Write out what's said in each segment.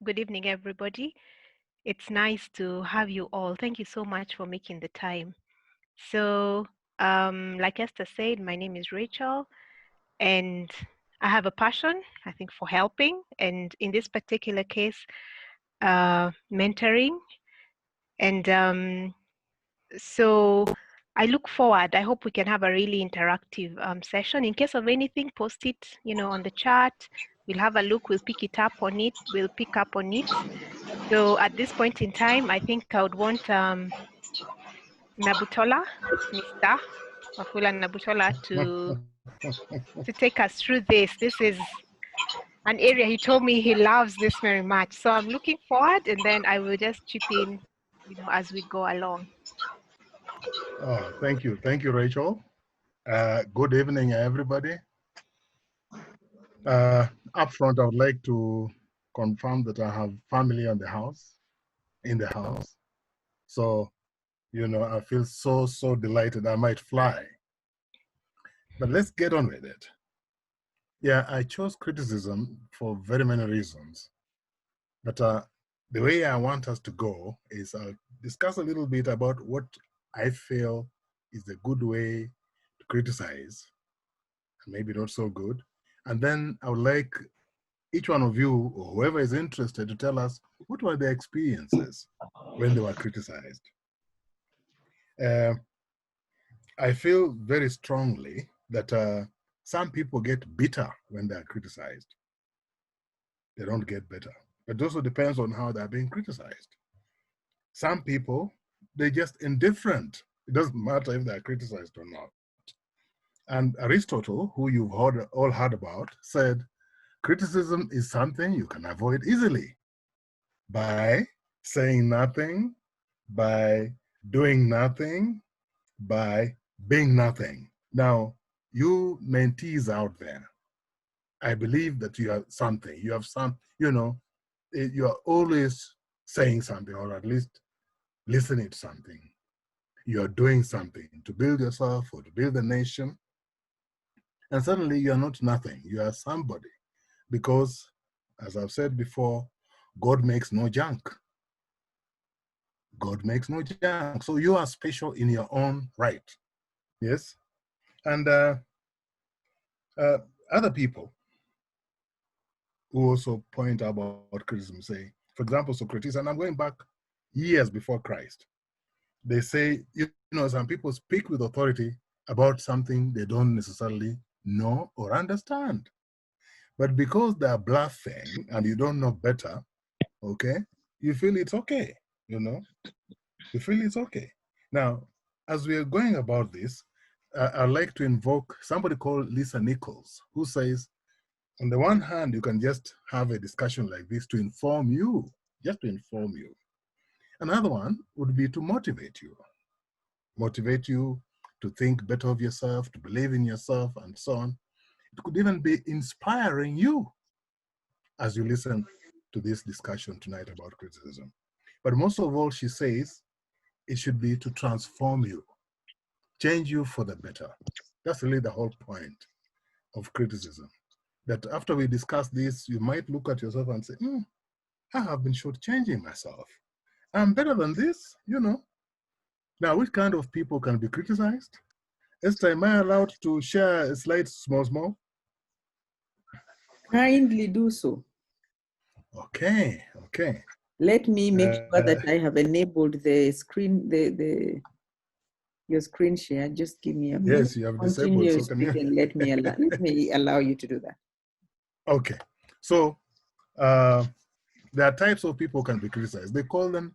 Good evening, everybody. It's nice to have you all. Thank you so much for making the time. So, like Esther said, my name is Rachel, and I have a passion, I think, for helping, and in this particular case, mentoring. And so I look forward. I hope we can have a really interactive session. In case of anything, post it, on the chat. We'll have a look. We'll pick it up on it. We'll pick up on it. So at this point in time, I think I would want Nabutola, Mr. Wafula Nabutola, to take us through this. This is an area he told me he loves this very much. So I'm looking forward, and then I will just chip in, as we go along. Oh, thank you, Rachel. Good evening, everybody. Up front, I would like to confirm that I have family in the house. So, I feel so delighted. I might fly. But let's get on with it. Yeah, I chose criticism for very many reasons. But the way I want us to go is I'll discuss a little bit about what I feel is the good way to criticize, and maybe not so good. And then I would like each one of you, or whoever is interested, to tell us what were their experiences when they were criticized. I feel very strongly that some people get bitter when they are criticized. They don't get better. But it also depends on how they're being criticized. Some people, they're just indifferent. It doesn't matter if they're criticized or not. And Aristotle, who you've all heard about, said, criticism is something you can avoid easily by saying nothing, by doing nothing, by being nothing. Now, you mentees out there, I believe that you have something. You have you are always saying something, or at least listening to something. You are doing something to build yourself or to build a nation. And suddenly you are not nothing. You are somebody. Because, as I've said before, God makes no junk. God makes no junk. So you are special in your own right. Yes? And other people who also point out about criticism say, for example, Socrates, and I'm going back years before Christ, they say, some people speak with authority about something they don't necessarily know or understand. But because they're bluffing and you don't know better, okay, you feel it's okay, you feel it's okay. Now, as we are going about this, I'd like to invoke somebody called Lisa Nichols, who says, on the one hand, you can just have a discussion like this to inform you, just to inform you. Another one would be to motivate you to think better of yourself, to believe in yourself, and so on. It could even be inspiring you as you listen to this discussion tonight about criticism. But most of all, she says, it should be to transform you, change you for the better. That's really the whole point of criticism. That after we discuss this, you might look at yourself and say, I have been shortchanging myself. I'm better than this, Now, which kind of people can be criticized? Esther, am I allowed to share a slide small? Kindly do so. Okay. Let me make sure that I have enabled the screen, your screen share. Just give me a minute. Yes, you have disabled. So can you... let me allow you to do that. Okay. So there are types of people who can be criticized. They call them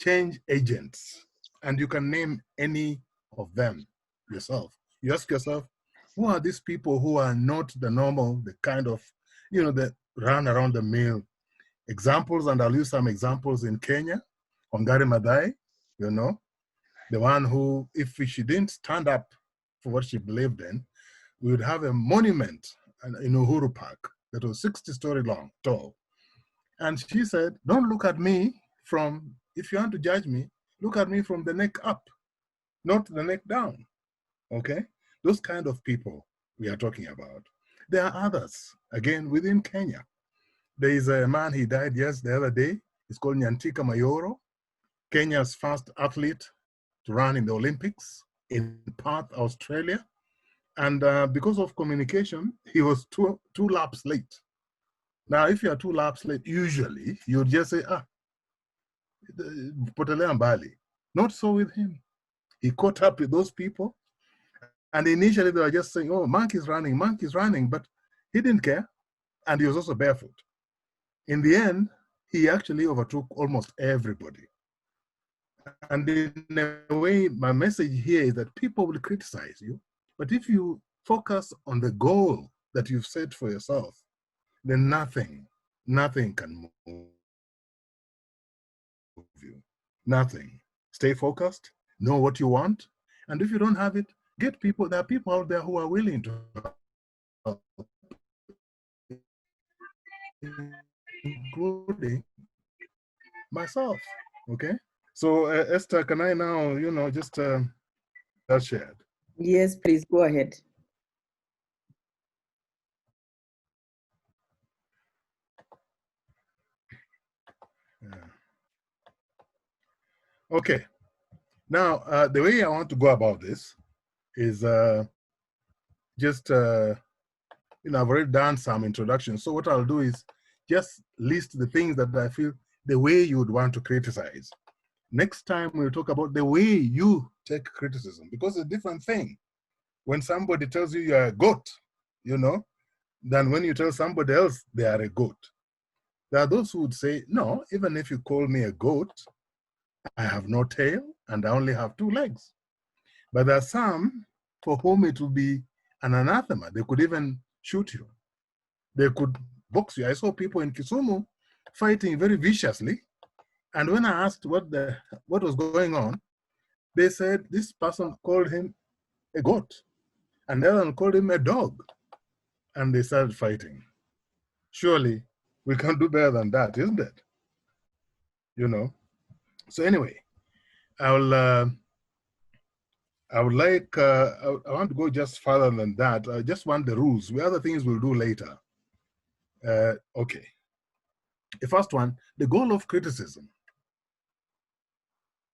change agents. And you can name any of them yourself. You ask yourself, who are these people who are not the normal, the kind of, that run around the mill? Examples, and I'll use some examples in Kenya. Wangari Maathai, the one who, if she didn't stand up for what she believed in, we would have a monument in Uhuru Park that was 60-story tall. And she said, don't look at me from, if you want to judge me, look at me from the neck up, not the neck down, okay? Those kind of people we are talking about. There are others, again, within Kenya. There is a man, he died the other day. He's called Nyantika Mayoro, Kenya's first athlete to run in the Olympics in Perth, Australia. And because of communication, he was two laps late. Now, if you are 2 laps late, usually you would just say, potelea mbali. Not so with him. He caught up with those people. And initially they were just saying, oh, Monk is running, but he didn't care. And he was also barefoot. In the end, he actually overtook almost everybody. And in a way, my message here is that people will criticize you, but if you focus on the goal that you've set for yourself, then nothing can move you. Nothing. Stay focused, know what you want, and if you don't have it, get people. There are people out there who are willing to help, including myself. Okay? So Esther, can I now, just that's shared? Yes, please go ahead. Yeah. Okay. Now, the way I want to go about this is just, I've already done some introduction. So what I'll do is just list the things that I feel the way you would want to criticize. Next time we'll talk about the way you take criticism, because it's a different thing. When somebody tells you you're a goat, than when you tell somebody else they are a goat. There are those who would say, no, even if you call me a goat, I have no tail and I only have 2 legs. But there are some for whom it will be an anathema. They could even shoot you. They could box you. I saw people in Kisumu fighting very viciously. And when I asked what was going on, they said this person called him a goat and the other one called him a dog. And they started fighting. Surely we can do better than that, isn't it? So anyway, I would like, I want to go just further than that. I just want the rules. The other things we'll do later. Okay. The first one, the goal of criticism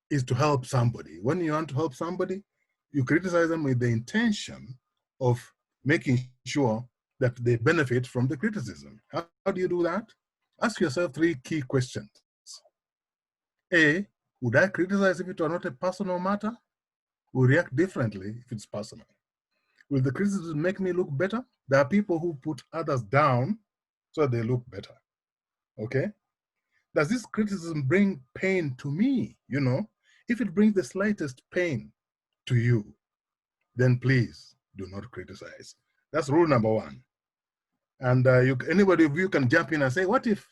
is to help somebody. When you want to help somebody, you criticize them with the intention of making sure that they benefit from the criticism. How do you do that? Ask yourself 3 key questions. A, would I criticize if it were not a personal matter? Will react differently if it's personal. Will the criticism make me look better? There are people who put others down so they look better. Okay? Does this criticism bring pain to me? If it brings the slightest pain to you, then please do not criticize. That's rule number 1. And anybody of you can jump in and say, what if?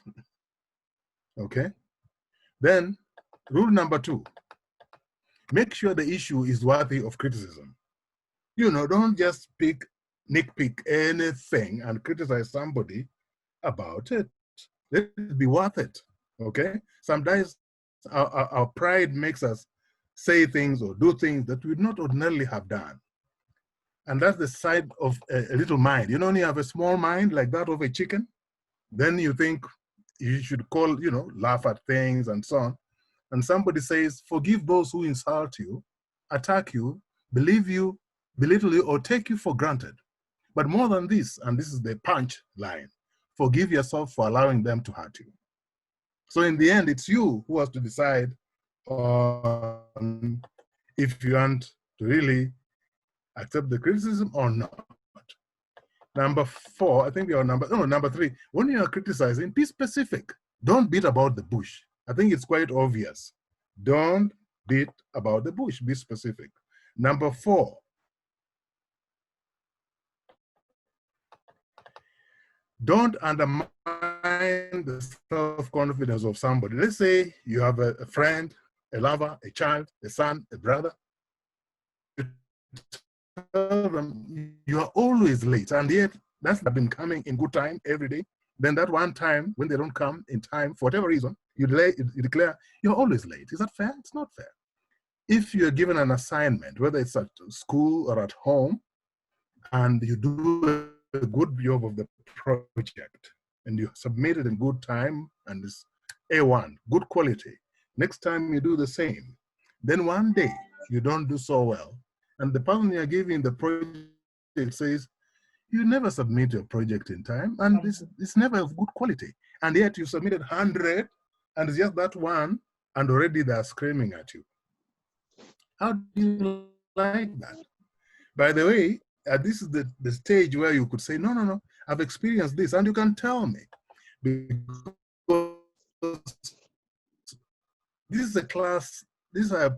Okay? Then rule number 2, make sure the issue is worthy of criticism. Don't just nitpick anything and criticize somebody about it. Let it be worth it, okay? Sometimes our pride makes us say things or do things that we would not ordinarily have done. And that's the side of a little mind. When you have a small mind like that of a chicken, then you think you should laugh at things and so on. And somebody says, forgive those who insult you, attack you, believe you, belittle you, or take you for granted. But more than this, and this is the punch line, forgive yourself for allowing them to hurt you. So in the end, it's you who has to decide on if you want to really accept the criticism or not. Number 4, I think we are number 3. When you are criticizing, be specific. Don't beat about the bush. I think it's quite obvious. Don't beat about the bush. Be specific. Number 4, don't undermine the self-confidence of somebody. Let's say you have a friend, a lover, a child, a son, a brother. You tell them you are always late, and yet that's been coming in good time every day. Then that one time when they don't come in time for whatever reason, you declare you're always late. Is that fair? It's not fair. If you're given an assignment, whether it's at school or at home, and you do a good job of the project, and you submit it in good time and it's A1, good quality. Next time you do the same. Then one day you don't do so well, and the person you're giving the project says, you never submit your project in time, and it's never of good quality. And yet you submitted 100, and it's just that one, and already they're screaming at you. How do you like that? By the way, this is the stage where you could say, no, no, no, I've experienced this, and you can tell me. Because this is a class, this is a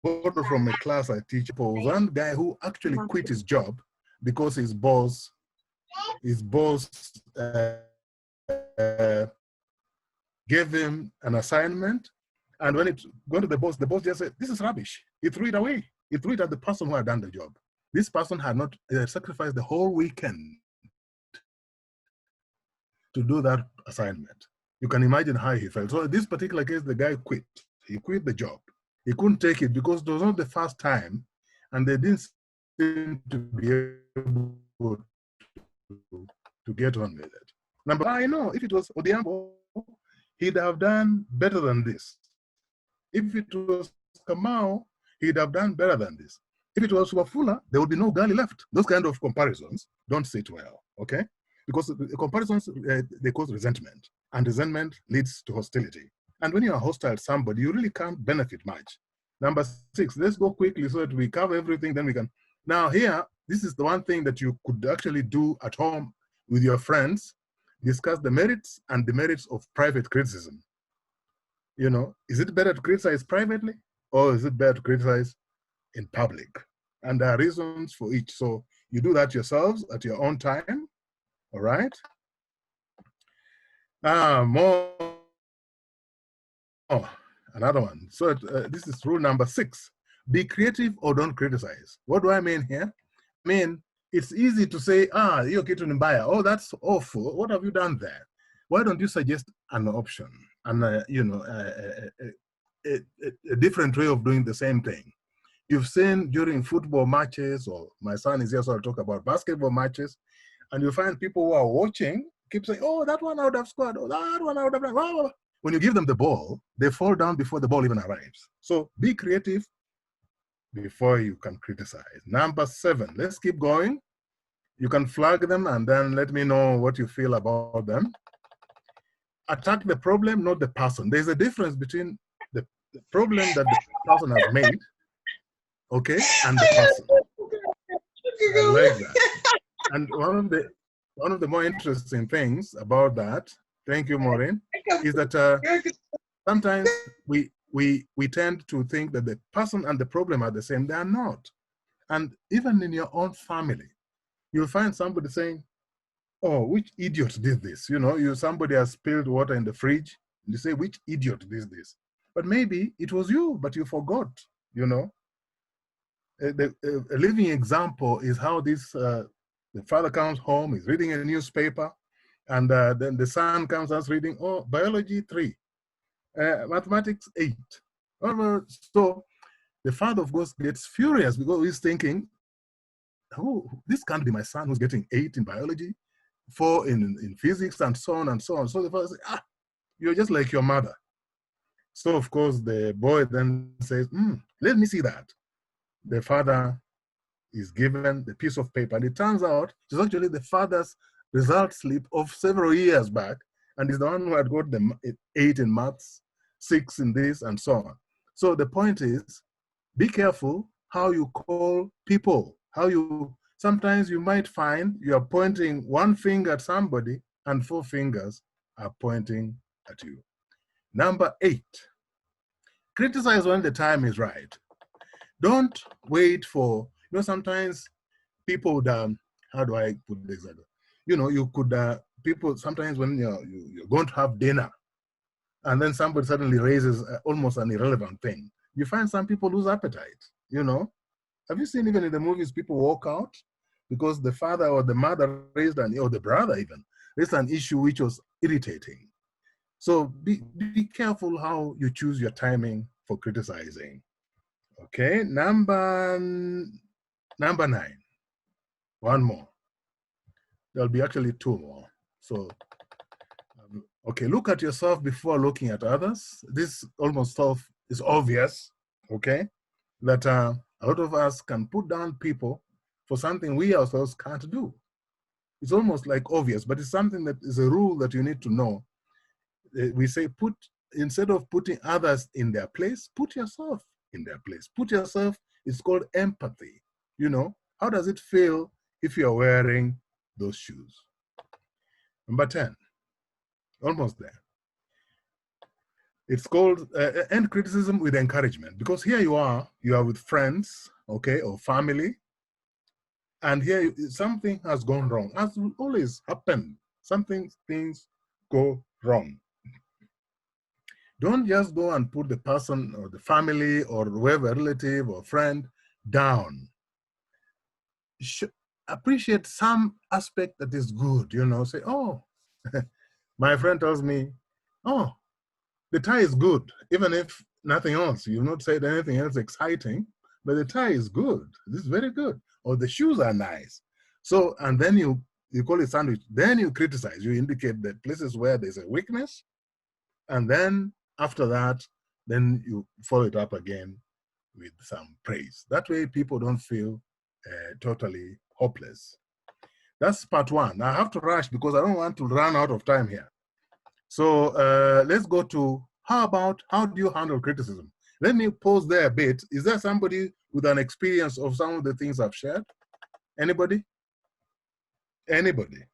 photo from a class I teach. One guy who actually quit his job because his boss gave him an assignment, and when it went to the boss just said, this is rubbish. He threw it away. He threw it at the person who had done the job. This person had not sacrificed the whole weekend to do that assignment. You can imagine how he felt. So in this particular case, the guy quit. He quit the job. He couldn't take it because it was not the first time, and they didn't seem to be able to get on with it. Number, I know if it was Odiambo, he'd have done better than this. If it was Kamau, he'd have done better than this. If it was Wafula, there would be no Gali left. Those kind of comparisons don't sit well, okay? Because the comparisons, they cause resentment, and resentment leads to hostility. And when you're hostile to somebody, you really can't benefit much. Number 6, let's go quickly so that we cover everything, then we can. Now here, this is the one thing that you could actually do at home with your friends, discuss the merits and demerits of private criticism. You know, is it better to criticize privately, or is it better to criticize in public? And there are reasons for each. So you do that yourselves at your own time, all right? Another one. So this is rule number 6. Be creative or don't criticize. What do I mean here? I mean, it's easy to say, you're kitu mbaya. Oh, that's awful. What have you done there? Why don't you suggest an option and, you know, a different way of doing the same thing? You've seen during football matches, or my son is here, so I'll talk about basketball matches, and you find people who are watching keep saying, oh, that one I would have scored, oh, that one I would have done. When you give them the ball, they fall down before the ball even arrives. So be creative before you can criticize. Number 7, let's keep going. You can flag them and then let me know what you feel about them. Attack the problem, not the person. There's a difference between the problem that the person has made, okay, and the person. I like that. And one of the more interesting things about that, thank you, Maureen, is that sometimes we tend to think that the person and the problem are the same. They are not. And even in your own family, you'll find somebody saying, oh, which idiot did this? You know, somebody has spilled water in the fridge, and you say, which idiot did this? But maybe it was you, but you forgot, you know. A living example is how this, the father comes home, he's reading a newspaper, and then the son comes out reading, oh, biology 3, mathematics 8. So the father, of course, gets furious because he's thinking, oh, this can't be my son who's getting 8 in biology, 4 in physics, and so on and so on. So the father says, you're just like your mother. So, of course, the boy then says, let me see that. The father is given the piece of paper, and it turns out it's actually the father's result slip of several years back, and he's the one who had got the 8 in maths, 6 in this, and so on. So the point is, be careful how you call people, sometimes you might find you're pointing one finger at somebody and 4 fingers are pointing at you. Number 8, criticize when the time is right. Don't wait for, you know, sometimes people would, how do I put this? You know, you could, people, sometimes when you're going to have dinner and then somebody suddenly raises almost an irrelevant thing, you find some people lose appetite, you know. Have you seen even in the movies, people walk out because the father or the mother raised or the brother even, raised an issue which was irritating. So be careful how you choose your timing for criticizing. Okay, number 9. One more. There'll be actually 2 more. So Okay, look at yourself before looking at others. This almost self is obvious, okay? That a lot of us can put down people for something we ourselves can't do. It's almost like obvious, but it's something that is a rule that you need to know. We say instead of putting others in their place, put yourself in their place. Put yourself, it's called empathy. You know, how does it feel if you're wearing those shoes? Number 10, almost there. It's called end criticism with encouragement, because here you are with friends, okay, or family, and here something has gone wrong, as will always happen. Things go wrong. Don't just go and put the person or the family or whoever, relative or friend, down. Appreciate some aspect that is good, you know, say, oh, my friend tells me, oh, the tie is good, even if nothing else, you've not said anything else exciting, but the tie is good, this is very good, or the shoes are nice. So, and then you call it sandwich, then you criticize, you indicate the places where there's a weakness, and then after that, then you follow it up again with some praise. That way people don't feel totally hopeless. That's part one. I have to rush because I don't want to run out of time here. So let's go to how do you handle criticism? Let me pause there a bit. Is there somebody with an experience of some of the things I've shared? Anybody? Anybody?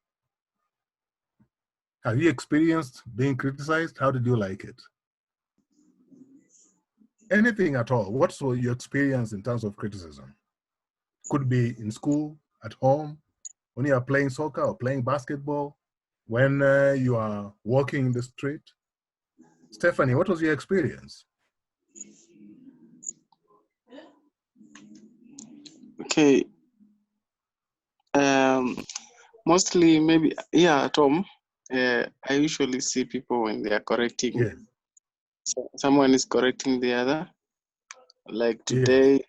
Have you experienced being criticized? How did you like it? Anything at all. What's your experience in terms of criticism? Could be in school, at home, when you are playing soccer or playing basketball, when you are walking in the street. Stephanie, what was your experience? Okay. Mostly maybe, yeah, at home. I usually see people when they are correcting. Yes. Someone is correcting the other. Like today, yes.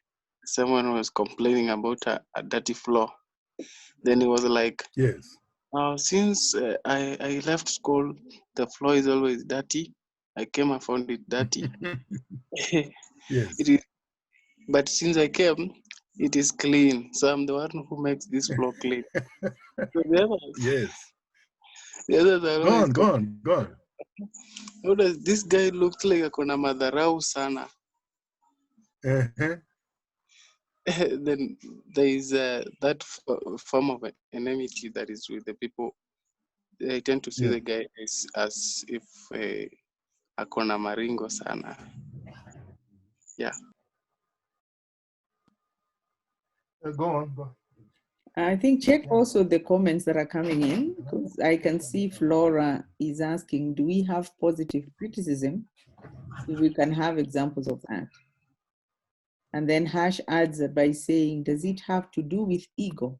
Someone was complaining about a dirty floor. Then he was like, yes. Since I left school, the floor is always dirty. I came and found it dirty. Yes. It is, but since I came, it is clean. So I'm the one who makes this floor clean. So the others, yes. The others are go on. How does this guy look like akona madharau sana? Then there is that form of enmity that is with the people. I tend to see the guy as if akona maringo sana. Yeah. Go on. I think check also the comments that are coming in, because I can see Flora is asking, do we have positive criticism? If we can have examples of that. And then Hash adds by saying, does it have to do with ego?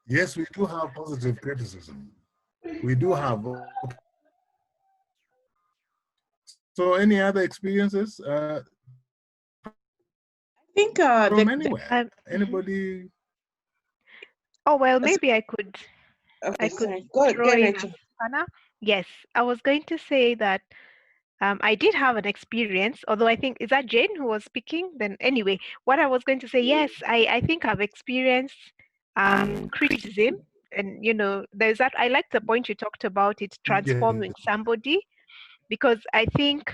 Yes, we do have positive criticism. We do have. So any other experiences? I think from anywhere. Anybody? Oh, well, maybe I could. Okay, I could go throw in Rachel. Anna. Yes, I was going to say that I did have an experience, although I think, is that Jane who was speaking? Then anyway, what I was going to say, yes, I think I've experienced criticism. And, you know, there's that, I like the point you talked about, it transforming somebody, because I think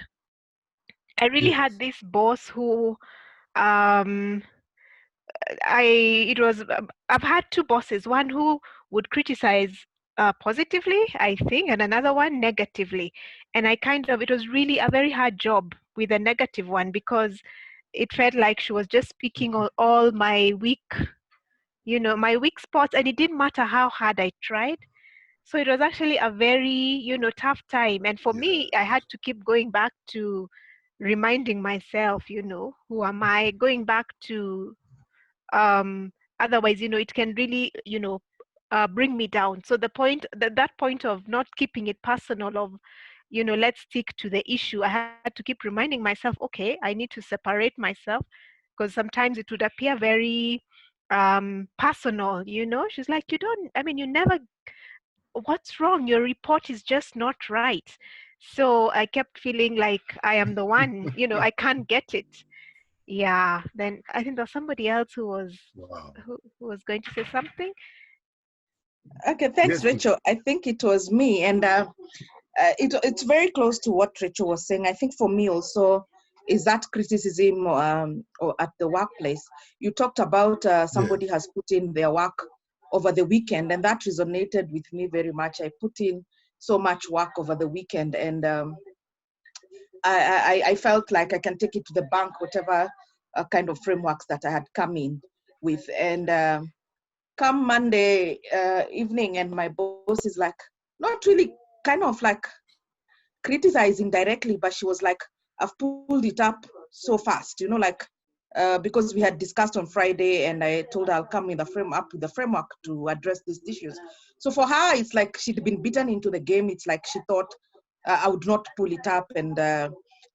I really had this boss who, I've had two bosses, one who would criticize positively, I think, and another one negatively. And it was really a very hard job with the negative one, because it felt like she was just picking on all my weak spots, and it didn't matter how hard I tried. So it was actually a very, tough time. And for me, I had to keep going back to reminding myself, who am I? Going back to otherwise, it can really, bring me down. So that point of not keeping it personal, of, let's stick to the issue. I had to keep reminding myself, okay, I need to separate myself, because sometimes it would appear very personal. She's like, you never what's wrong? Your report is just not right. So I kept feeling like I am the one, I can't get it. Yeah. Then I think there's somebody else who was Wow. who was going to say something. Okay, thanks, Yes, please. Rachel. I think it was me, and it's very close to what Rachel was saying. I think for me also is that criticism or at the workplace. You talked about somebody has put in their work over the weekend, and that resonated with me very much. I put in so much work over the weekend, and I felt like I can take it to the bank, whatever kind of frameworks that I had come in with. And come Monday evening, and my boss is like, not really kind of like criticizing directly, but she was like, I've pulled it up so fast, like because we had discussed on Friday, and I told her I'll come with the framework to address these issues. So for her, it's like she'd been beaten into the game. It's like she thought I would not pull it up, and I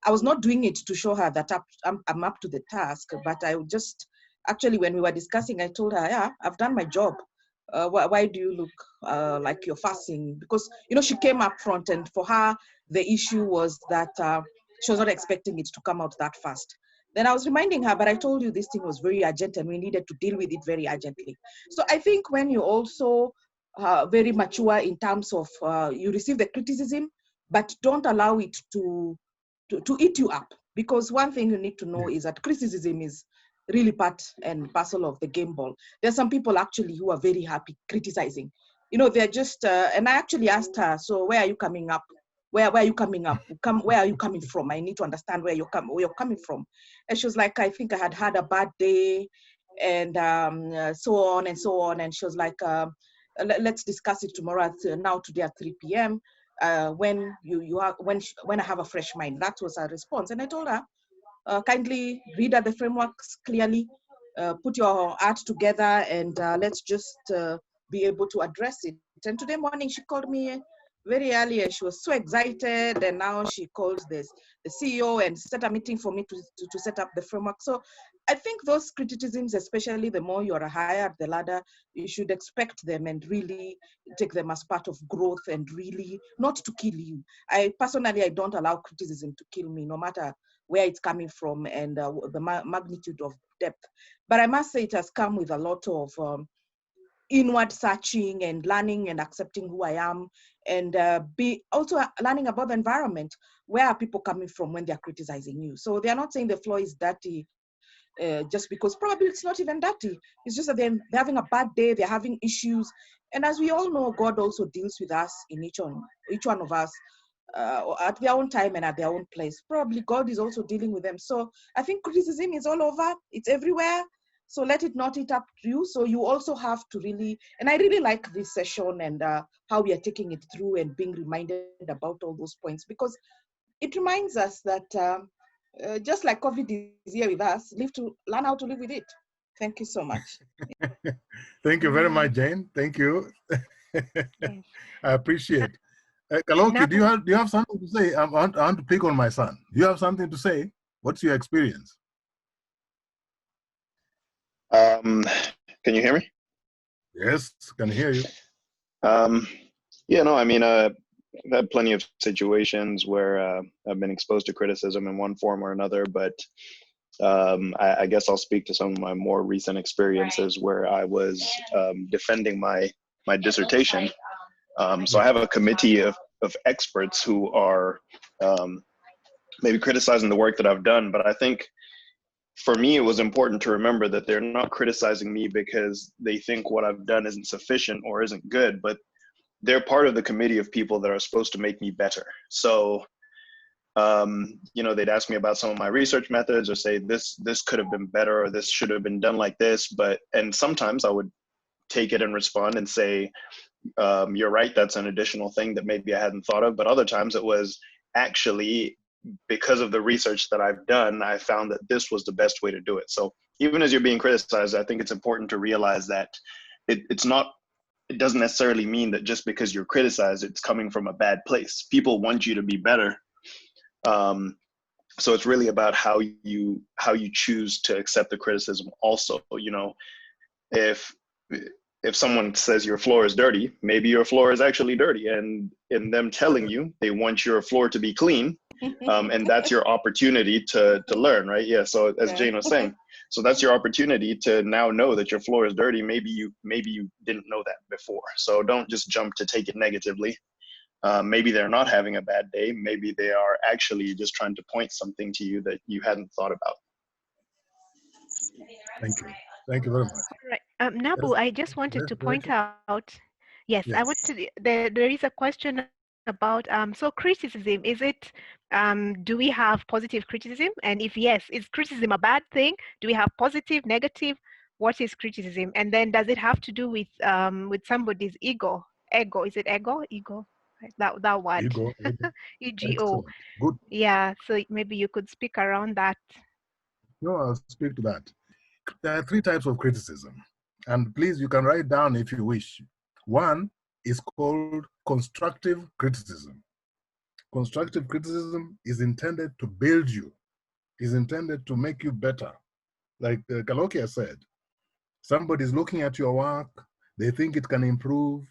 was not doing it to show her that I'm up to the task, but I would just, actually, when we were discussing, I told her, yeah, I've done my job. Why do you look like you're fussing? Because, she came up front, and for her, the issue was that she was not expecting it to come out that fast. Then I was reminding her, but I told you this thing was very urgent and we needed to deal with it very urgently. So I think when you also very mature in terms of you receive the criticism, but don't allow it to eat you up. Because one thing you need to know is that criticism is really part and parcel of the game ball. There's some people actually who are very happy criticizing. They're just, and I actually asked her, so where are you coming up? Where are you coming up? Where are you coming from? I need to understand where you're coming from. And she was like, I think I had a bad day, and so on and so on. And she was like, let's discuss it tomorrow today at 3 p.m. When when I have a fresh mind. That was her response. And I told her, kindly read at the frameworks clearly, put your art together, and let's just be able to address it. And today morning she called me very early, and she was so excited, and now she calls the CEO and set a meeting for me to set up the framework. So I think those criticisms, especially the more you're higher up the ladder, you should expect them and really take them as part of growth, and really not to kill you. I don't allow criticism to kill me, no matter where it's coming from and the magnitude of depth. But I must say it has come with a lot of inward searching and learning and accepting who I am, and be also learning about the environment. Where are people coming from when they're criticizing you? So they're not saying the floor is dirty just because probably it's not even dirty. It's just that they're having a bad day, they're having issues. And as we all know, God also deals with us in each one of us at their own time and at their own place. Probably God is also dealing with them. So I think criticism is all over, it's everywhere. So let it not eat up you. So you also have to really, and I really like this session and how we are taking it through and being reminded about all those points, because it reminds us that just like COVID is here with us, learn how to live with it. Thank you so much. Thank you very much, Jane. Thank you. Yes. I appreciate. Kaloki, do you have something to say? I want to pick on my son. Do you have something to say? What's your experience? Can you hear me? Yes, can hear you. Yeah, no, I mean, I've had plenty of situations where I've been exposed to criticism in one form or another, but I guess I'll speak to some of my more recent experiences where I was defending my dissertation. So I have a committee of experts who are maybe criticizing the work that I've done, but I think for me, it was important to remember that they're not criticizing me because they think what I've done isn't sufficient or isn't good, but they're part of the committee of people that are supposed to make me better. So, they'd ask me about some of my research methods or say, this could have been better, or this should have been done like this. And sometimes I would take it and respond and say, you're right, that's an additional thing that maybe I hadn't thought of. But other times it was actually, because of the research that I've done, I found that this was the best way to do it. So even as you're being criticized, I think it's important to realize that it doesn't necessarily mean that just because you're criticized, it's coming from a bad place. People want you to be better. So it's really about how you choose to accept the criticism also. If if someone says your floor is dirty, maybe your floor is actually dirty, and in them telling you they want your floor to be clean, and that's your opportunity to learn, right? Yeah. So as Jane was saying, so that's your opportunity to now know that your floor is dirty. Maybe you didn't know that before. So don't just jump to take it negatively. Maybe they're not having a bad day. Maybe they are actually just trying to point something to you that you hadn't thought about. Thank you. Thank you very much. Right. Nabu, Yes. I just wanted to point Rachel? out, yes, I Yes. wanted, there is a question about, so criticism, is it, do we have positive criticism? And if yes, is criticism a bad thing? Do we have positive, negative? What is criticism? And then does it have to do with somebody's ego? Ego, is it ego? Ego, right? That word, Ego. ego. Excellent. Good. Yeah, so maybe you could speak around that. No, I'll speak to that. There are 3 types of criticism. And please, you can write down if you wish. One is called constructive criticism. Constructive criticism is intended to build you, is intended to make you better. Like Kalokia said, somebody's looking at your work, they think it can improve.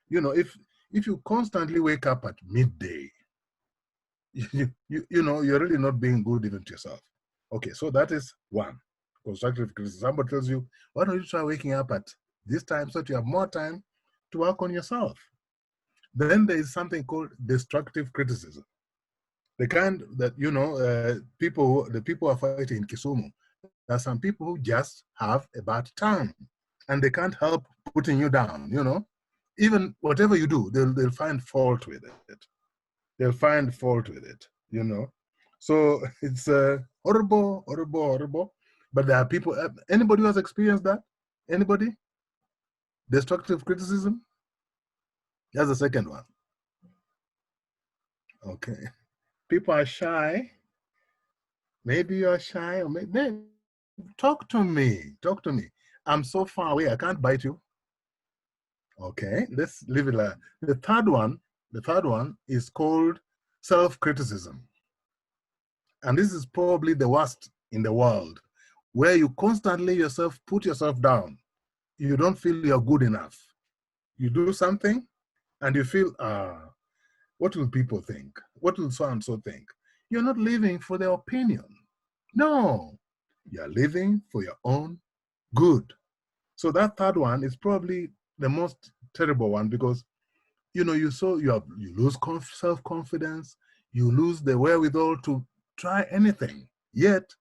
You know, if you constantly wake up at midday, you know, you're really not being good even to yourself. Okay, so that is one. Constructive criticism. Somebody tells you, why don't you try waking up at this time so that you have more time to work on yourself? Then there is something called destructive criticism. The kind that, you know, the people are fighting in Kisumu. There are some people who just have a bad time and they can't help putting you down, you know. Even whatever you do, they'll find fault with it. They'll find fault with it, you know. So it's horrible, horrible, horrible. But there are people, anybody who has experienced that? Anybody? Destructive criticism? That's the second one. Okay. People are shy. Maybe you're shy, or maybe, talk to me. Talk to me. I'm so far away, I can't bite you. Okay, let's leave it like that. The third one is called self-criticism. And this is probably the worst in the world, where you constantly put yourself down. You don't feel you're good enough. You do something and you feel, what will people think? What will so-and-so think? You're not living for their opinion. No, you're living for your own good. So that third one is probably the most terrible one, because you know, you lose self-confidence, you lose the wherewithal to try anything. Yet,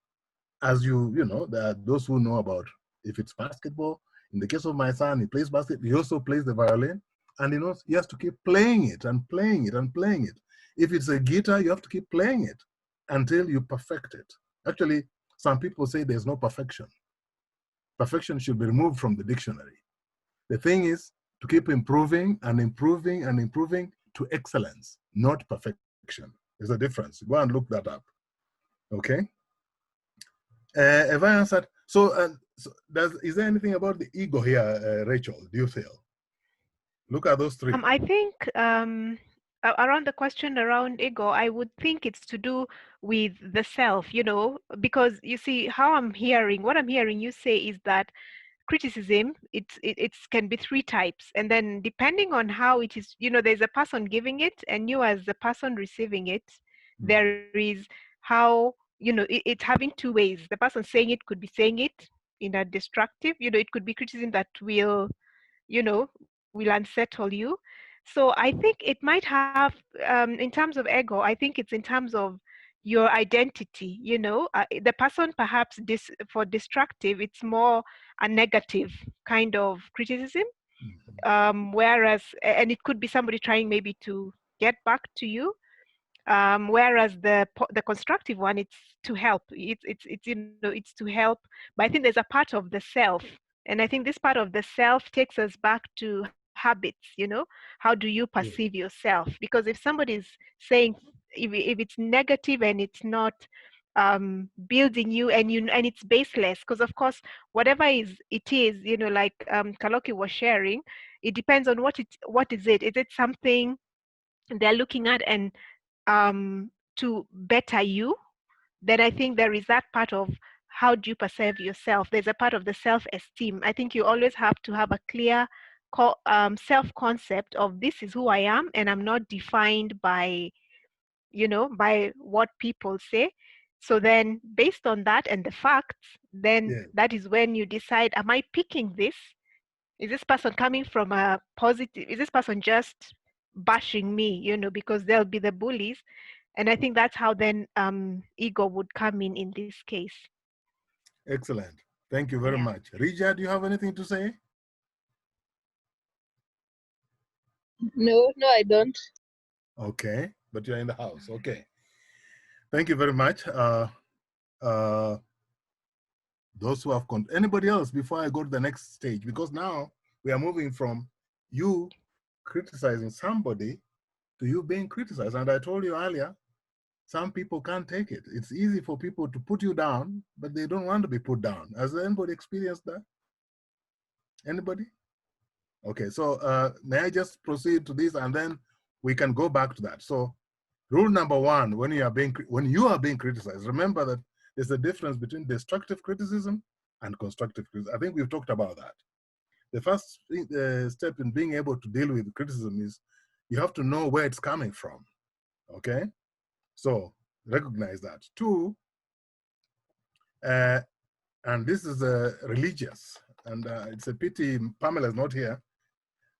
as you know, there are those who know about, if it's basketball, in the case of my son, he plays basketball, he also plays the violin, and he knows he has to keep playing it and playing it and playing it. If it's a guitar, you have to keep playing it until you perfect it. Actually, some people say there's no perfection. Perfection should be removed from the dictionary. The thing is to keep improving and improving and improving to excellence, not perfection. There's a difference. Go and look that up. Okay? Have I answered? So, is there anything about the ego here, Rachel, do you feel? Look at those 3. I think around the question around ego, I would think it's to do with the self, you know, because you see what I'm hearing you say is that criticism, it can be 3 types, and then depending on how it is, you know, there's a person giving it and you as the person receiving it, there is how, you know, it's having 2 ways. The person saying it could be saying it in a destructive, you know, it could be criticism that will, you know, will unsettle you. So I think it might have, in terms of ego, I think it's in terms of your identity, you know, the person perhaps for destructive, it's more a negative kind of criticism, whereas, and it could be somebody trying maybe to get back to you, whereas the constructive one, it's to help, it's you know, it's to help. But I think there's a part of the self, and I think this part of the self takes us back to habits, you know, how do you perceive yourself? Because if somebody's saying, if it's negative and it's not building you, and it's baseless, because of course whatever it is, you know, like Kaloki was sharing, it depends on what is it something they're looking at and to better you, then I think there is that part of how do you perceive yourself? There's a part of the self-esteem. I think you always have to have a clear self-concept of this is who I am, and I'm not defined by, you know, by what people say. So then based on that and the facts, then Yeah. that is when you decide, am I picking this? Is this person coming from a positive? Is this person just bashing me, you know, because they'll be the bullies? And I think that's how then ego would come in this case. Excellent. Thank you very Yeah. much. Rija, do you have anything to say? No, I don't. Okay, but you're in the house. Okay. Thank you very much. Those who have anybody else before I go to the next stage, because now we are moving from you criticizing somebody to you being criticized. And I told you earlier, some people can't take it. It's easy for people to put you down, but they don't want to be put down. Has anybody experienced that? Anybody? Okay, so may I just proceed to this and then we can go back to that. So rule number one, when you are being criticized, remember that there's a difference between destructive criticism and constructive criticism. I think we've talked about that. The first step in being able to deal with criticism is you have to know where it's coming from, okay? So recognize that. Two, and this is religious, and it's a pity Pamela is not here,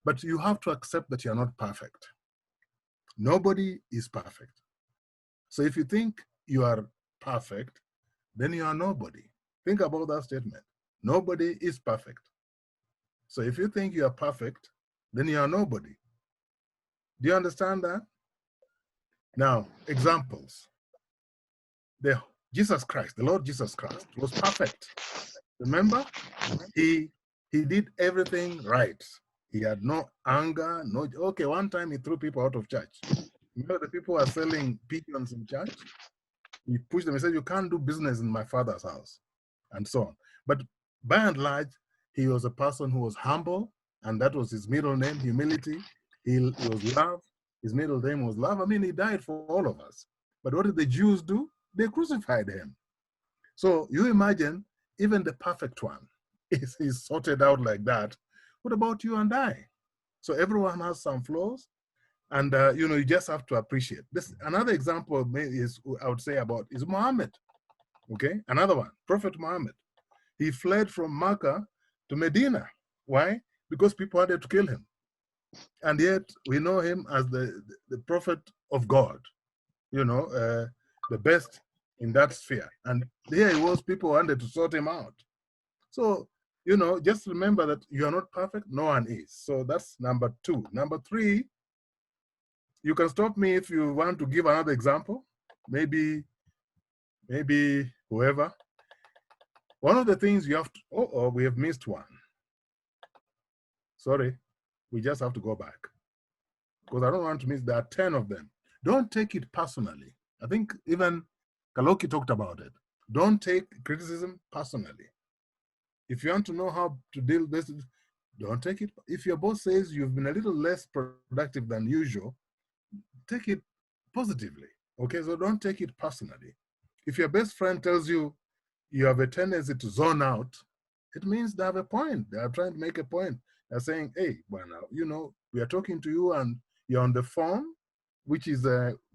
but you have to accept that you're not perfect. Nobody is perfect. So if you think you are perfect, then you are nobody. Think about that statement. Nobody is perfect. So if you think you are perfect, then you are nobody. Do you understand that? Now, examples. Jesus Christ, the Lord Jesus Christ, was perfect. Remember? He did everything right. He had no anger, no, okay, one time he threw people out of church. Remember the people were selling pigeons in church? He pushed them and said, you can't do business in my father's house, and so on. But by and large, he was a person who was humble, and that was his middle name, humility. He was love. His middle name was love. I mean, he died for all of us. But what did the Jews do? They crucified him. So you imagine, even the perfect one is sorted out like that. What about you and I? So everyone has some flaws, and you know, you just have to appreciate this. Another example is, I would say, about is Muhammad. Okay, another one, Prophet Muhammad. He fled from Mecca to Medina. Why? Because people wanted to kill him. And yet we know him as the prophet of God, you know, the best in that sphere. And there he was, people wanted to sort him out. So, you know, just remember that you are not perfect, no one is. So that's number two. Number three, you can stop me if you want to give another example, maybe whoever. One of the things you have to, oh, we have missed one. Sorry, we just have to go back, because I don't want to miss, there are 10 of them. Don't take it personally. I think even Kaloki talked about it. Don't take criticism personally. If you want to know how to deal with this, don't take it. If your boss says you've been a little less productive than usual, take it positively, okay? So don't take it personally. If your best friend tells you you have a tendency to zone out, it means they have a point. They are trying to make a point. They're saying, hey, well, now, you know, we are talking to you and you're on the phone, which is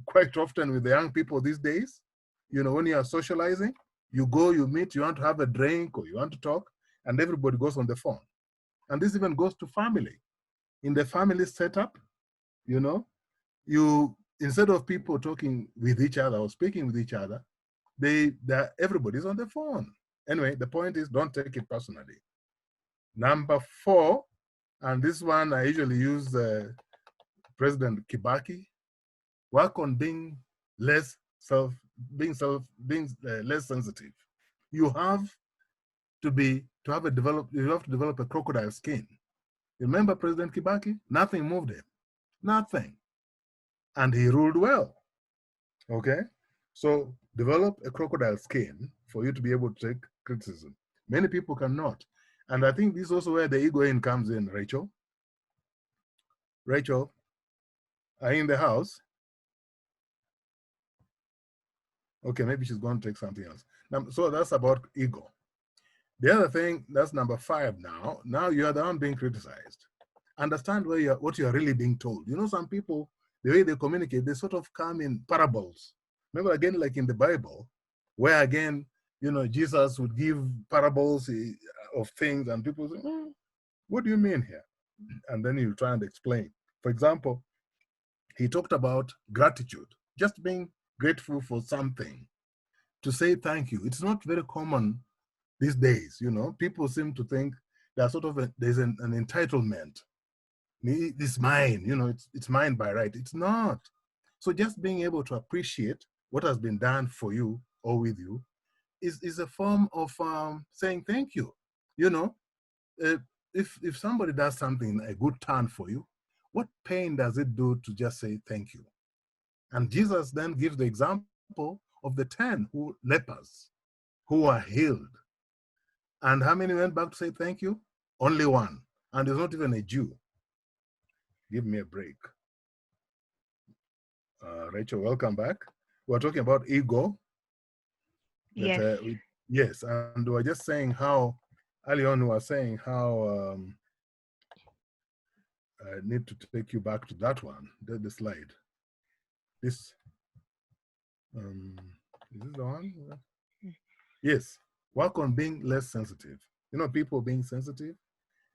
quite often with the young people these days. You know, when you are socializing, you go, you meet, you want to have a drink or you want to talk, and everybody goes on the phone. And this even goes to family. In the family setup, you know, you, instead of people talking with each other or speaking with each other, everybody's on the phone. Anyway, the point is, don't take it personally. Number four, and this one I usually use President Kibaki, work on being less less sensitive. You have to develop a crocodile skin. Remember President Kibaki? Nothing moved him, nothing. And he ruled well, okay? So develop a crocodile skin for you to be able to take criticism. Many people cannot. And I think this is also where the ego in comes in, Rachel. Rachel, are you in the house? Okay, maybe she's going to take something else. Now, so that's about ego. The other thing, that's number 5 now. Now you are the one being criticized. Understand what you are really being told. You know, some people, the way they communicate, they sort of come in parables. Remember, again, like in the Bible, where again, you know, Jesus would give parables of things, and people say, what do you mean here? And then he'll try and explain. For example, he talked about gratitude, just being grateful for something, to say thank you. It's not very common these days, you know. People seem to think there's sort of there's an entitlement. It's mine, you know, it's mine by right. It's not. So just being able to appreciate what has been done for you or with you is a form of saying thank you. You know, if somebody does something, a good turn for you, what pain does it do to just say thank you? And Jesus then gives the example of the 10 lepers who were healed. And how many went back to say thank you? Only one. And he's not even a Jew. Give me a break. Rachel, welcome back. We're talking about ego. Yes. Yes, and we're just saying how, early on we were saying how, I need to take you back to that one, the slide. This, is this the one? Yes, work on being less sensitive. You know, people being sensitive,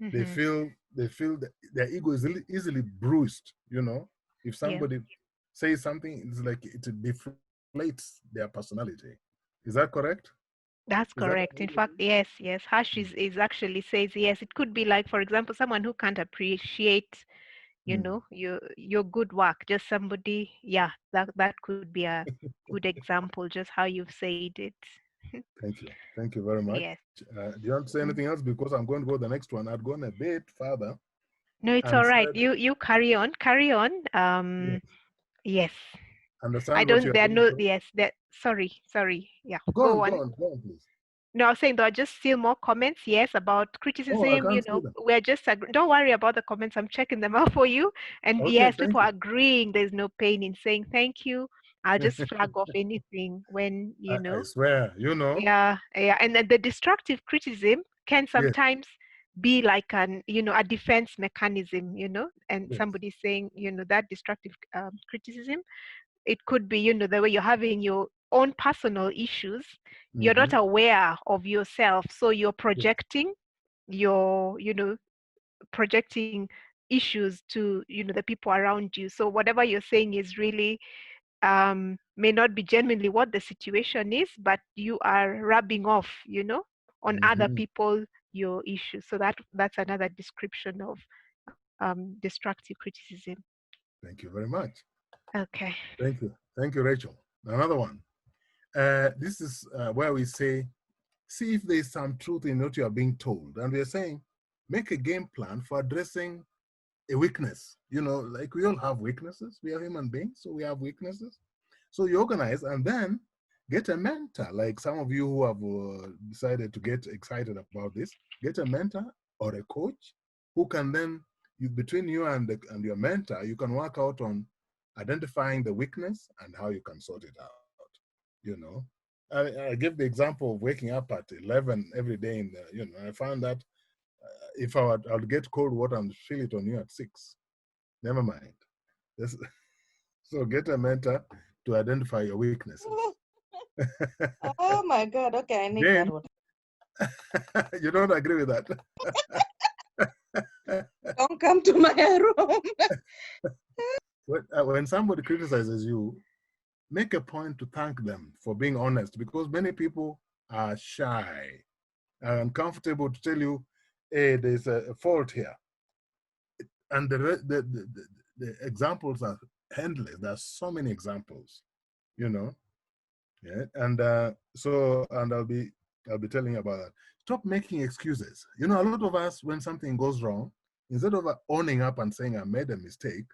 they feel that their ego is easily bruised, you know. If somebody says something, it's like it deflates their personality. Is that correct? That's correct. In fact, yes. Hash is actually says yes. It could be like, for example, someone who can't appreciate, you know, your good work. Just somebody, that could be a good example. Just how you've said it. Thank you very much. Yes. Do you want to say anything else? Because I'm going to go the next one. I'd gone a bit further. No, it's all right. You carry on. Yes. Understand I what don't. you're There are doing. no. Yes. That. Sorry. Yeah. Go on, please. No, I was saying there are just still more comments, yes, about Oh, I criticism, you can't see know, them. we're just, don't worry about the comments, I'm checking them out for you. And Okay, yes, people are agreeing there's no pain in saying thank you. I'll just flag off anything when, you know. I swear, you know. Yeah. And then the destructive criticism can sometimes be like a defense mechanism, you know, and somebody saying, you know, that destructive criticism, it could be, you know, the way you're having your own personal issues, you're not aware of yourself, so you're projecting projecting issues to, you know, the people around you. So whatever you're saying is really may not be genuinely what the situation is, but you are rubbing off, you know, on other people your issues. So that's another description of destructive criticism. Thank you very much. Okay. Thank you, Rachel. Another one. This is where we say, see if there's some truth in what you are being told. And we're saying, make a game plan for addressing a weakness. You know, like we all have weaknesses. We are human beings, so we have weaknesses. So you organize and then get a mentor. Like some of you who have decided to get excited about this, get a mentor or a coach who can then, between you and your mentor, you can work out on identifying the weakness and how you can sort it out. You know, I give the example of waking up at 11 every day. I found that if I'll get cold water and fill it on you at 6. Never mind. So get a mentor to identify your weaknesses. Oh my God. Okay, I need that one. You don't agree with that? Don't come to my room. When somebody criticizes you, make a point to thank them for being honest, because many people are shy and uncomfortable to tell you, hey, there's a fault here. And the examples are endless. There are so many examples, you know. Yeah, and and I'll be telling you about that. Stop making excuses. You know, a lot of us, when something goes wrong, instead of owning up and saying I made a mistake,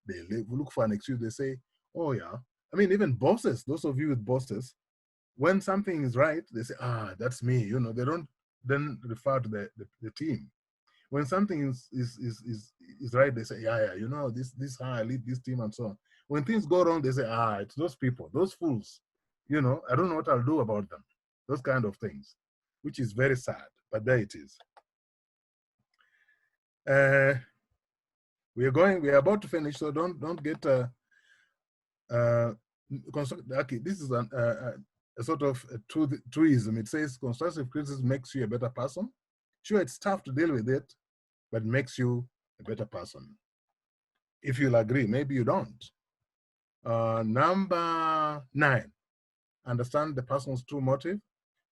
they look for an excuse. They say, oh yeah. I mean, even bosses, those of you with bosses, when something is right, they say, that's me. You know, they don't then refer to the team. When something is right, they say, yeah, you know, this how I lead this team and so on. When things go wrong, they say, it's those people, those fools. You know, I don't know what I'll do about them. Those kind of things, which is very sad, but there it is. We are about to finish, so don't get okay, this is a sort of a truism. It says constructive criticism makes you a better person. Sure, it's tough to deal with it, but it makes you a better person. If you'll agree, maybe you don't. Number 9, understand the person's true motive.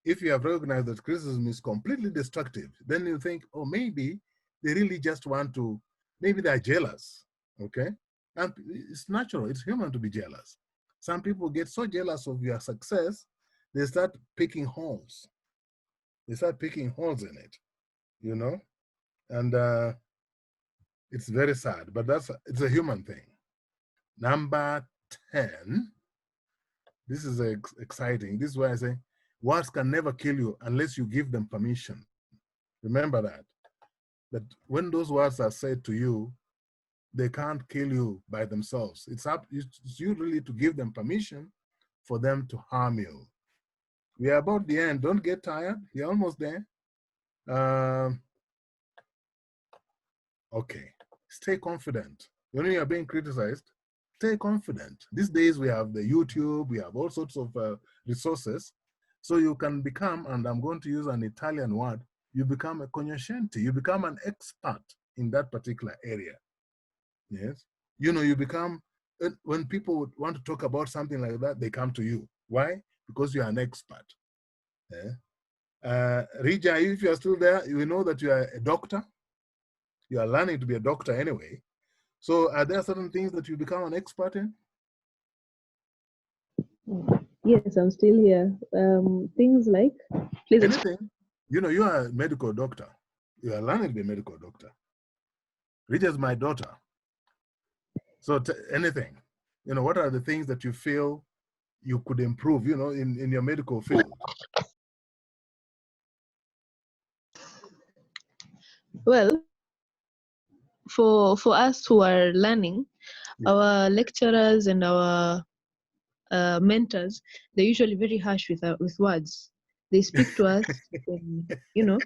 If you have recognized that criticism is completely destructive, then you think, oh, maybe they really just want to, maybe they're jealous, okay? And it's natural, it's human to be jealous. Some people get so jealous of your success, they start picking holes. They start picking holes in it, you know? And it's very sad, but it's a human thing. Number 10, this is exciting. This is why I say, words can never kill you unless you give them permission. Remember that when those words are said to you, they can't kill you by themselves. It's you really to give them permission for them to harm you. We are about the end. Don't get tired. You're almost there. Okay. Stay confident. When you are being criticized, stay confident. These days we have the YouTube, we have all sorts of resources. So you can become, and I'm going to use an Italian word, you become a conoscente. You become an expert in that particular area. Yes. You know, you become, when people want to talk about something like that, they come to you. Why? Because you're an expert. Yeah. Rija, if you are still there, you know that you are a doctor. You are learning to be a doctor anyway. So are there certain things that you become an expert in? Yes, I'm still here. Things like, please. Anything. You know, you are a medical doctor. You are learning to be a medical doctor. Rija is my daughter. So anything, you know, what are the things that you feel you could improve, you know, in your medical field? Well, for us who are learning, our lecturers and our mentors, they're usually very harsh with words. They speak to us, and, you know,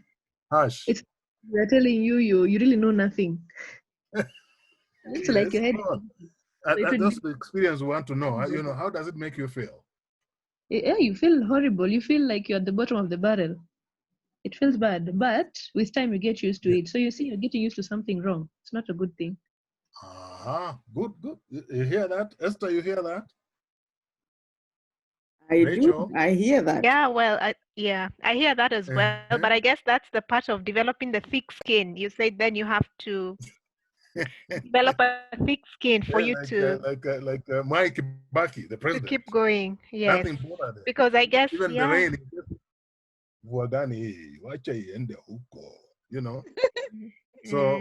Harsh. they're telling you you really know nothing. It's like your head. That's the experience we want to know. You know, how does it make you feel? Yeah, you feel horrible. You feel like you're at the bottom of the barrel. It feels bad, but with time you get used to it. So you see, you're getting used to something wrong. It's not a good thing. Good. You hear that, Esther? You hear that? I Rachel? do. I hear that. Yeah, well, I hear that as well. But I guess that's the part of developing the thick skin. You said then you have to develop a thick skin for you to Mike Baki, the president. To keep going. Yes. Nothing more than because I guess even the rain. You know. So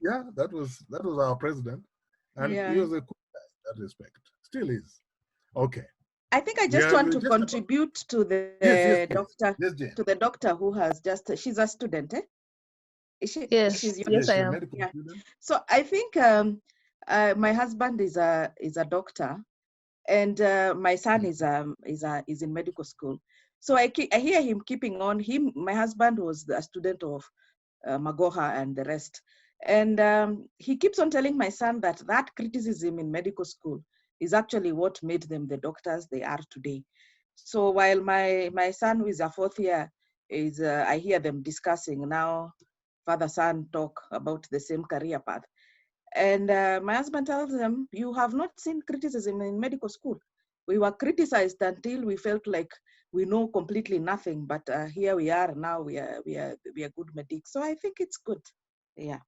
yeah, that was our president, and he was a cool guy in that respect. Still is. Okay. I think I just want to contribute to the doctor, to the doctor who has just, she's a student, eh? Is she? Yes, yes, I am. Yeah. So I think my husband is a doctor, and my son is in medical school. So I hear him keeping on. My husband was a student of Magoha and the rest, and he keeps on telling my son that criticism in medical school is actually what made them the doctors they are today. So while my son, who is a 4th year, is I hear them discussing now, father-son talk about the same career path. And my husband tells them, you have not seen criticism in medical school. We were criticized until we felt like we know completely nothing, but here we are now. We are good medics. So I think it's good. Yeah.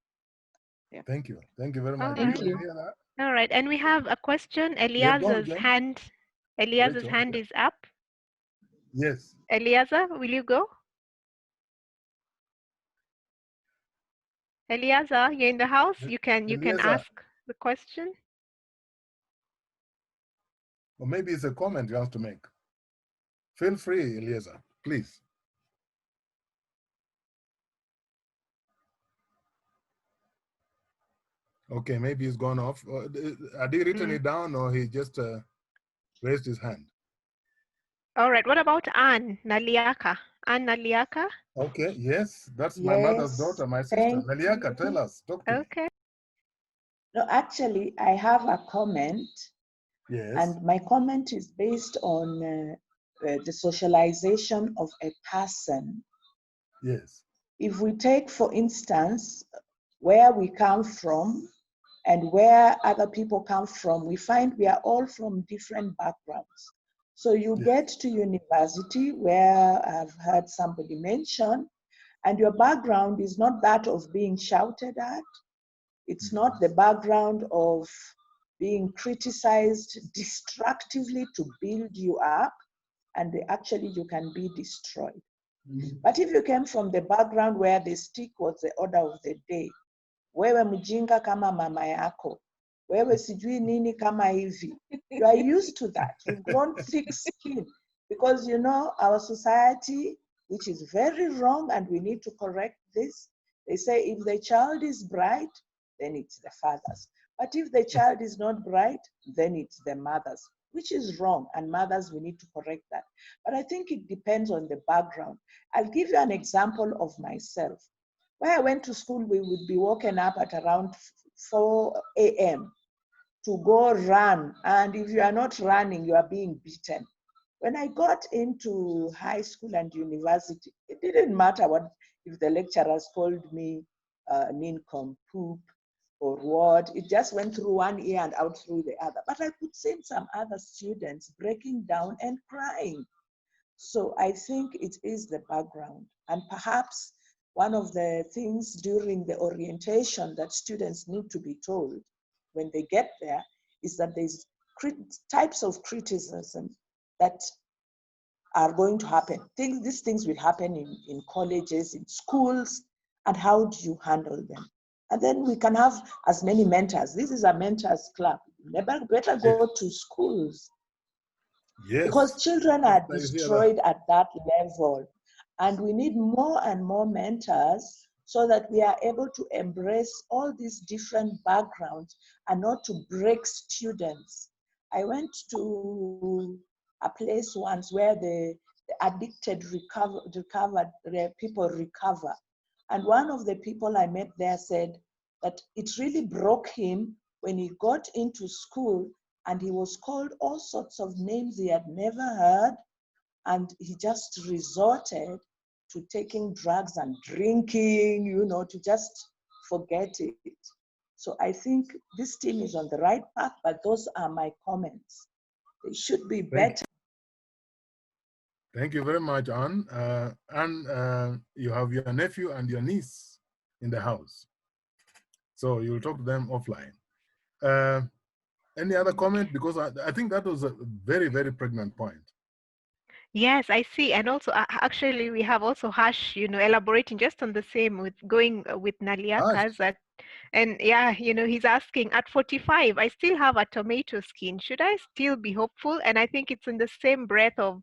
Thank you very much. Thank you. Hear that? All right, and we have a question. Eliazar's hand is up. Yes. Eliazar, will you go? Eliazar, you're in the house. You can ask the question. Or maybe it's a comment you have to make. Feel free, Eliazar, please. Okay, maybe he's gone off. Had he written it down, or he just raised his hand? All right. What about Anne Naliaka? Anne Naliaka? Okay, yes, that's my mother's Yes, daughter, my sister. thank Naliaka, you. tell us, talk to me. Okay. No, actually, I have a comment, Yes, and my comment is based on the socialization of a person. yes, If we take, for instance, where we come from and where other people come from, we find we are all from different backgrounds. So you yes, get to university, where I've heard somebody mention, and your background is not that of being shouted at. It's not the background of being criticized destructively to build you up, and actually you can be destroyed. But if you came from the background where the stick was the order of the day, wewe mjinga kama mama yako, wewe sijui nini kama hivi, you are used to that. You've grown thick skin because you know our society, which is very wrong, and we need to correct this. They say if the child is bright, then it's the fathers. But if the child is not bright, then it's the mothers, which is wrong. And mothers, we need to correct that. But I think it depends on the background. I'll give you an example of myself. When I went to school, we would be woken up at around 4 a.m. to go run. And if you are not running, you are being beaten. When I got into high school and university, it didn't matter what if the lecturers called me nincompoop or what. It just went through one ear and out through the other. But I could see some other students breaking down and crying. So I think it is the background. And perhaps one of the things during the orientation that students need to be told when they get there is that there's types of criticism that are going to happen. These things will happen in colleges, in schools, and how do you handle them? And then we can have as many mentors. This is a mentors club. Better go to schools, yes. because children are I hear that. destroyed at that level. And we need more and more mentors so that we are able to embrace all these different backgrounds and not to break students. I went to a place once where the addicted people recover. And one of the people I met there said that it really broke him when he got into school and he was called all sorts of names he had never heard, and he just resorted to taking drugs and drinking, you know, to just forget it. So I think this team is on the right path, but those are my comments. They should be better. Thank you very much, Anne. You have your nephew and your niece in the house. So you'll talk to them offline. Any other comment? Because I think that was a very, very pregnant point. Yes, I see. And also, actually, we have also Hash, elaborating just on the same with going with Naliaka's. And yeah, he's asking, at 45, I still have a tomato skin. Should I still be hopeful? And I think it's in the same breath of,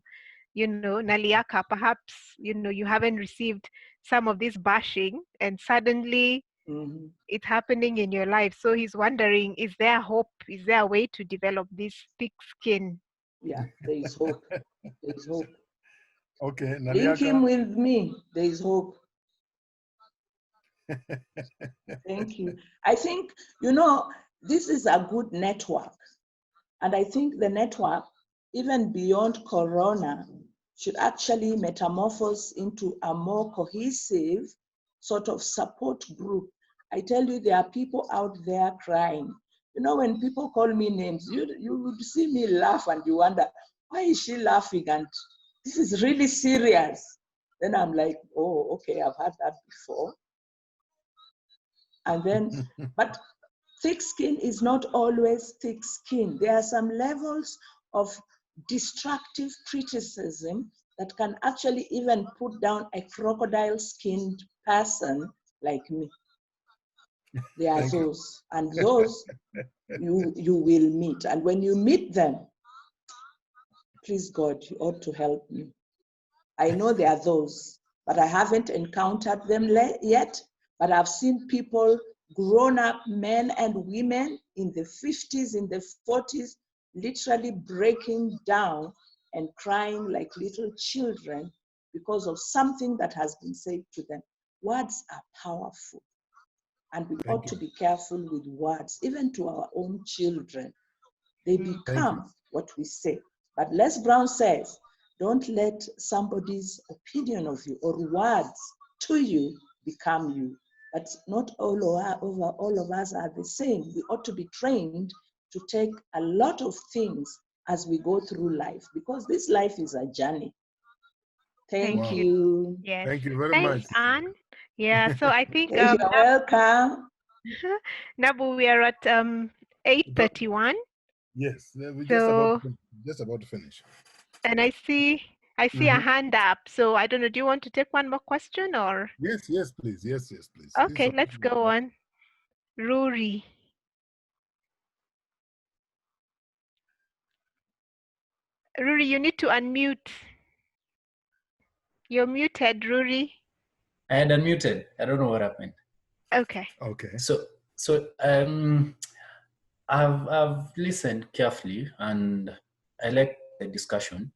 Naliaka, perhaps, you haven't received some of this bashing and suddenly it's happening in your life. So he's wondering, is there hope? Is there a way to develop this thick skin? Yeah, there is hope. There is hope. Okay, Naliaka. Link him with me. There is hope. Thank you. I think, this is a good network. And I think the network, even beyond Corona, should actually metamorphose into a more cohesive sort of support group. I tell you, there are people out there crying. When people call me names, you would see me laugh and you wonder, why is she laughing? And this is really serious. Then I'm like, oh, okay, I've had that before. And then, but thick skin is not always thick skin. There are some levels of destructive criticism that can actually even put down a crocodile-skinned person like me. There are those, and those you will meet. And when you meet them, please God, you ought to help me. I know there are those, but I haven't encountered them yet, but I've seen people, grown-up men and women in the 50s, in the 40s, literally breaking down and crying like little children because of something that has been said to them. Words are powerful, and we ought to be careful with words, even to our own children. They become what we say. But Les Brown says, don't let somebody's opinion of you or words to you become you. But not all of us are the same. We ought to be trained to take a lot of things as we go through life, because this life is a journey. Thank you. Yes. Thank you very Thanks, much. Anne. Yeah, so I think You're welcome. Nabu, we are at 8:31. Yes, we're So just about to finish. and I see a hand up. So I don't know. Do you want to take one more question or? Yes, please. Yes, please. Okay, let's go on. Rory. Rory, you need to unmute. You're muted, Rory. I had unmuted. I don't know what happened. Okay. So I've listened carefully and I like the discussion.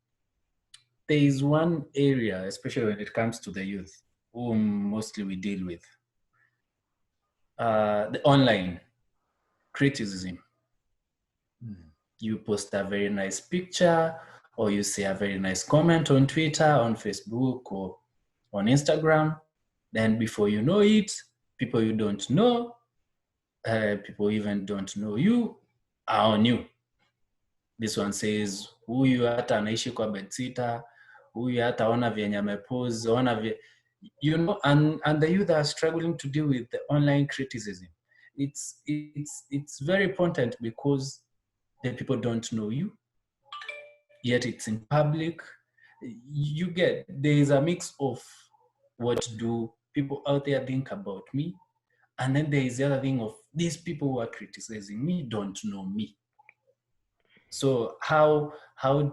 There is one area, especially when it comes to the youth, whom mostly we deal with, the online criticism. You post a very nice picture, or you say a very nice comment on Twitter, on Facebook, or on Instagram. Then before you know it, people you don't know, people even don't know you, are on you. This one says, huyu hata anaishi kwa bedsita, huyu hata ona vyenye amepose, you know, and the youth are struggling to deal with the online criticism. It's very important because the people don't know you, yet it's in public. You get, there is a mix of what do people out there think about me, and then there is the other thing of these people who are criticizing me don't know me. So how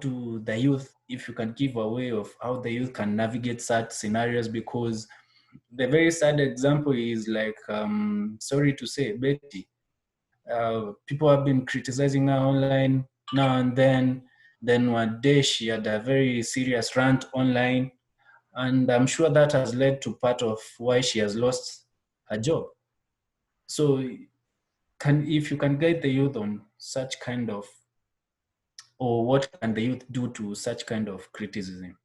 do the youth, if you can give a way of how the youth can navigate such scenarios, because the very sad example is like, sorry to say, Betty. People have been criticizing her online now and then. Then one day she had a very serious rant online, and I'm sure that has led to part of why she has lost her job. So if you can guide the youth on such kind of, or what can the youth do to such kind of criticism?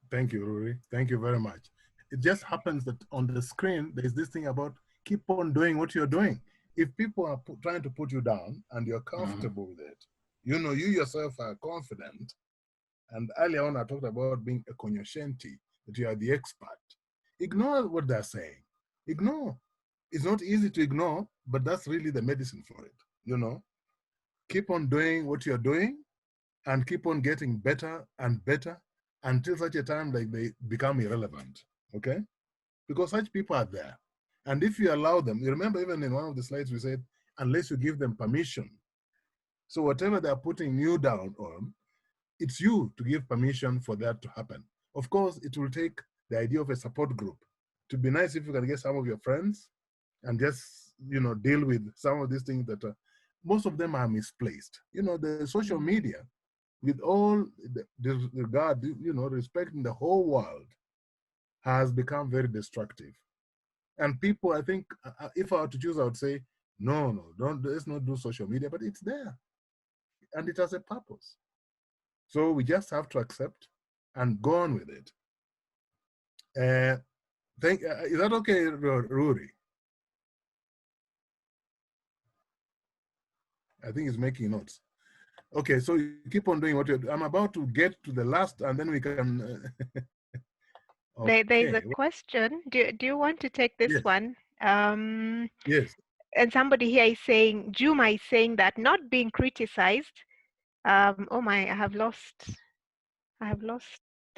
Thank you, Rory. Thank you very much. It just happens that on the screen, there's this thing about keep on doing what you're doing. If people are trying to put you down and you're comfortable with it, you know, you yourself are confident. And earlier on, I talked about being a cognoscenti, that you are the expert. Ignore what they're saying. Ignore. It's not easy to ignore, but that's really the medicine for it, you know. Keep on doing what you're doing and keep on getting better and better until such a time like they become irrelevant, okay? Because such people are there. And if you allow them, you remember even in one of the slides we said, unless you give them permission. So whatever they're putting you down on, it's you to give permission for that to happen. Of course, it will take the idea of a support group. It would be nice if you can get some of your friends and just, you know, deal with some of these things that most of them are misplaced. You know, the social media, with all the regard, you know, respecting the whole world, has become very destructive. And people, I think, if I were to choose, I would say, no, let's not do social media, but it's there. And it has a purpose. So we just have to accept and go on with it. Is that okay, Rory? I think he's making notes. Okay, so you keep on doing what you're doing. I'm about to get to the last, and then we can. Okay. There's a question. Do you want to take this one? Yes. And somebody here is saying, Juma is saying that not being criticized. Oh my, I have lost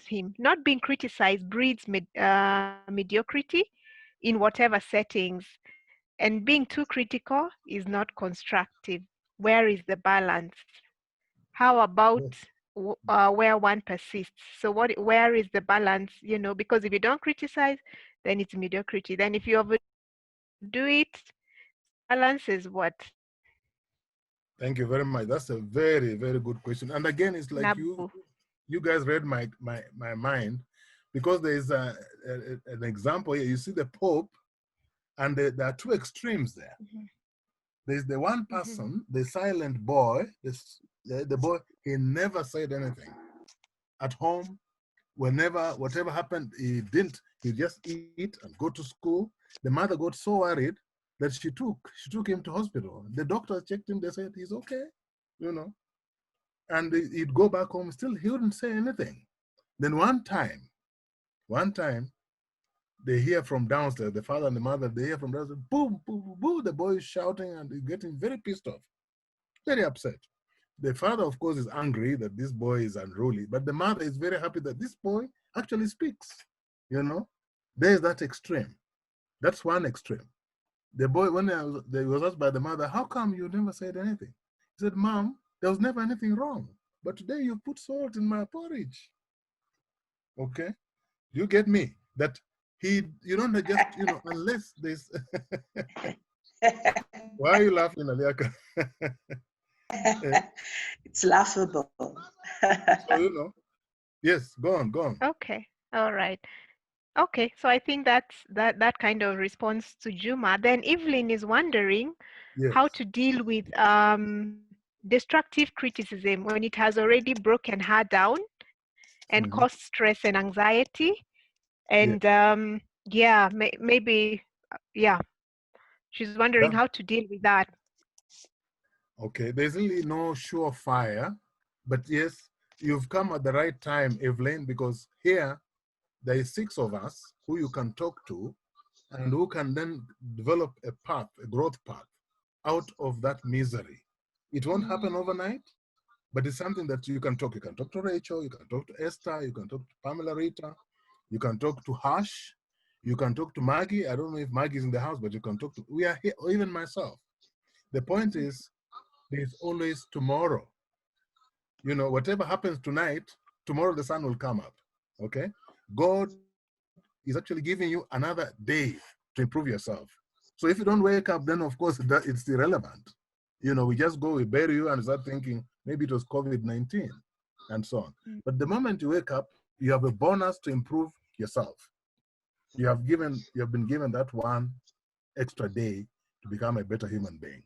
him. Not being criticized breeds mediocrity in whatever settings, and being too critical is not constructive. Where is the balance? How about where one persists? So where is the balance? You know, because if you don't criticize, then it's mediocrity. Then if you overdo it, balance is what? Thank you very much. That's a very, very good question. And again, it's like Nabu. you guys read my mind, because there is an example here. You see the Pope, and there are two extremes there. Mm-hmm. There's the one person, the silent boy, the boy, he never said anything. At home, whatever happened, he just eat and go to school. The mother got so worried that she took him to hospital. The doctor checked him, they said he's okay, you know. And he'd go back home, still he wouldn't say anything. Then one time, they hear from downstairs, the father and the mother, they hear from downstairs, boom, boom, boom, boom, the boy is shouting and he's getting very pissed off, very upset. The father, of course, is angry that this boy is unruly, but the mother is very happy that this boy actually speaks, you know. There's that extreme. That's one extreme. The boy, when he was asked by the mother, how come you never said anything? He said, Mom, there was never anything wrong, but today you put salt in my porridge. Okay? You get me? That you don't just, you know, unless there's... Why are you laughing, Aliaka? It's laughable. So, you know, yes, go on. Okay, all right. Okay, so I think that kind of response to Juma. Then Evelyn is wondering how to deal with destructive criticism when it has already broken her down and caused stress and anxiety. And maybe she's wondering how to deal with that. Okay, there's really no surefire, but yes, you've come at the right time, Evelyn, because here there is 6 of us who you can talk to and who can then develop a path, a growth path out of that misery. It won't happen overnight, but it's something that you can talk. You can talk to Rachel, you can talk to Esther, you can talk to Pamela Rita, you can talk to Hash, you can talk to Maggie. I don't know if Maggie's in the house, but you can talk to, we are here, or even myself. The point is, there's always tomorrow. You know, whatever happens tonight, tomorrow the sun will come up, okay? God is actually giving you another day to improve yourself. So if you don't wake up, then of course it's irrelevant. You know, we just go, we bury you and start thinking maybe it was COVID-19 and so on. But the moment you wake up, you have a bonus to improve yourself. You have been given that one extra day to become a better human being.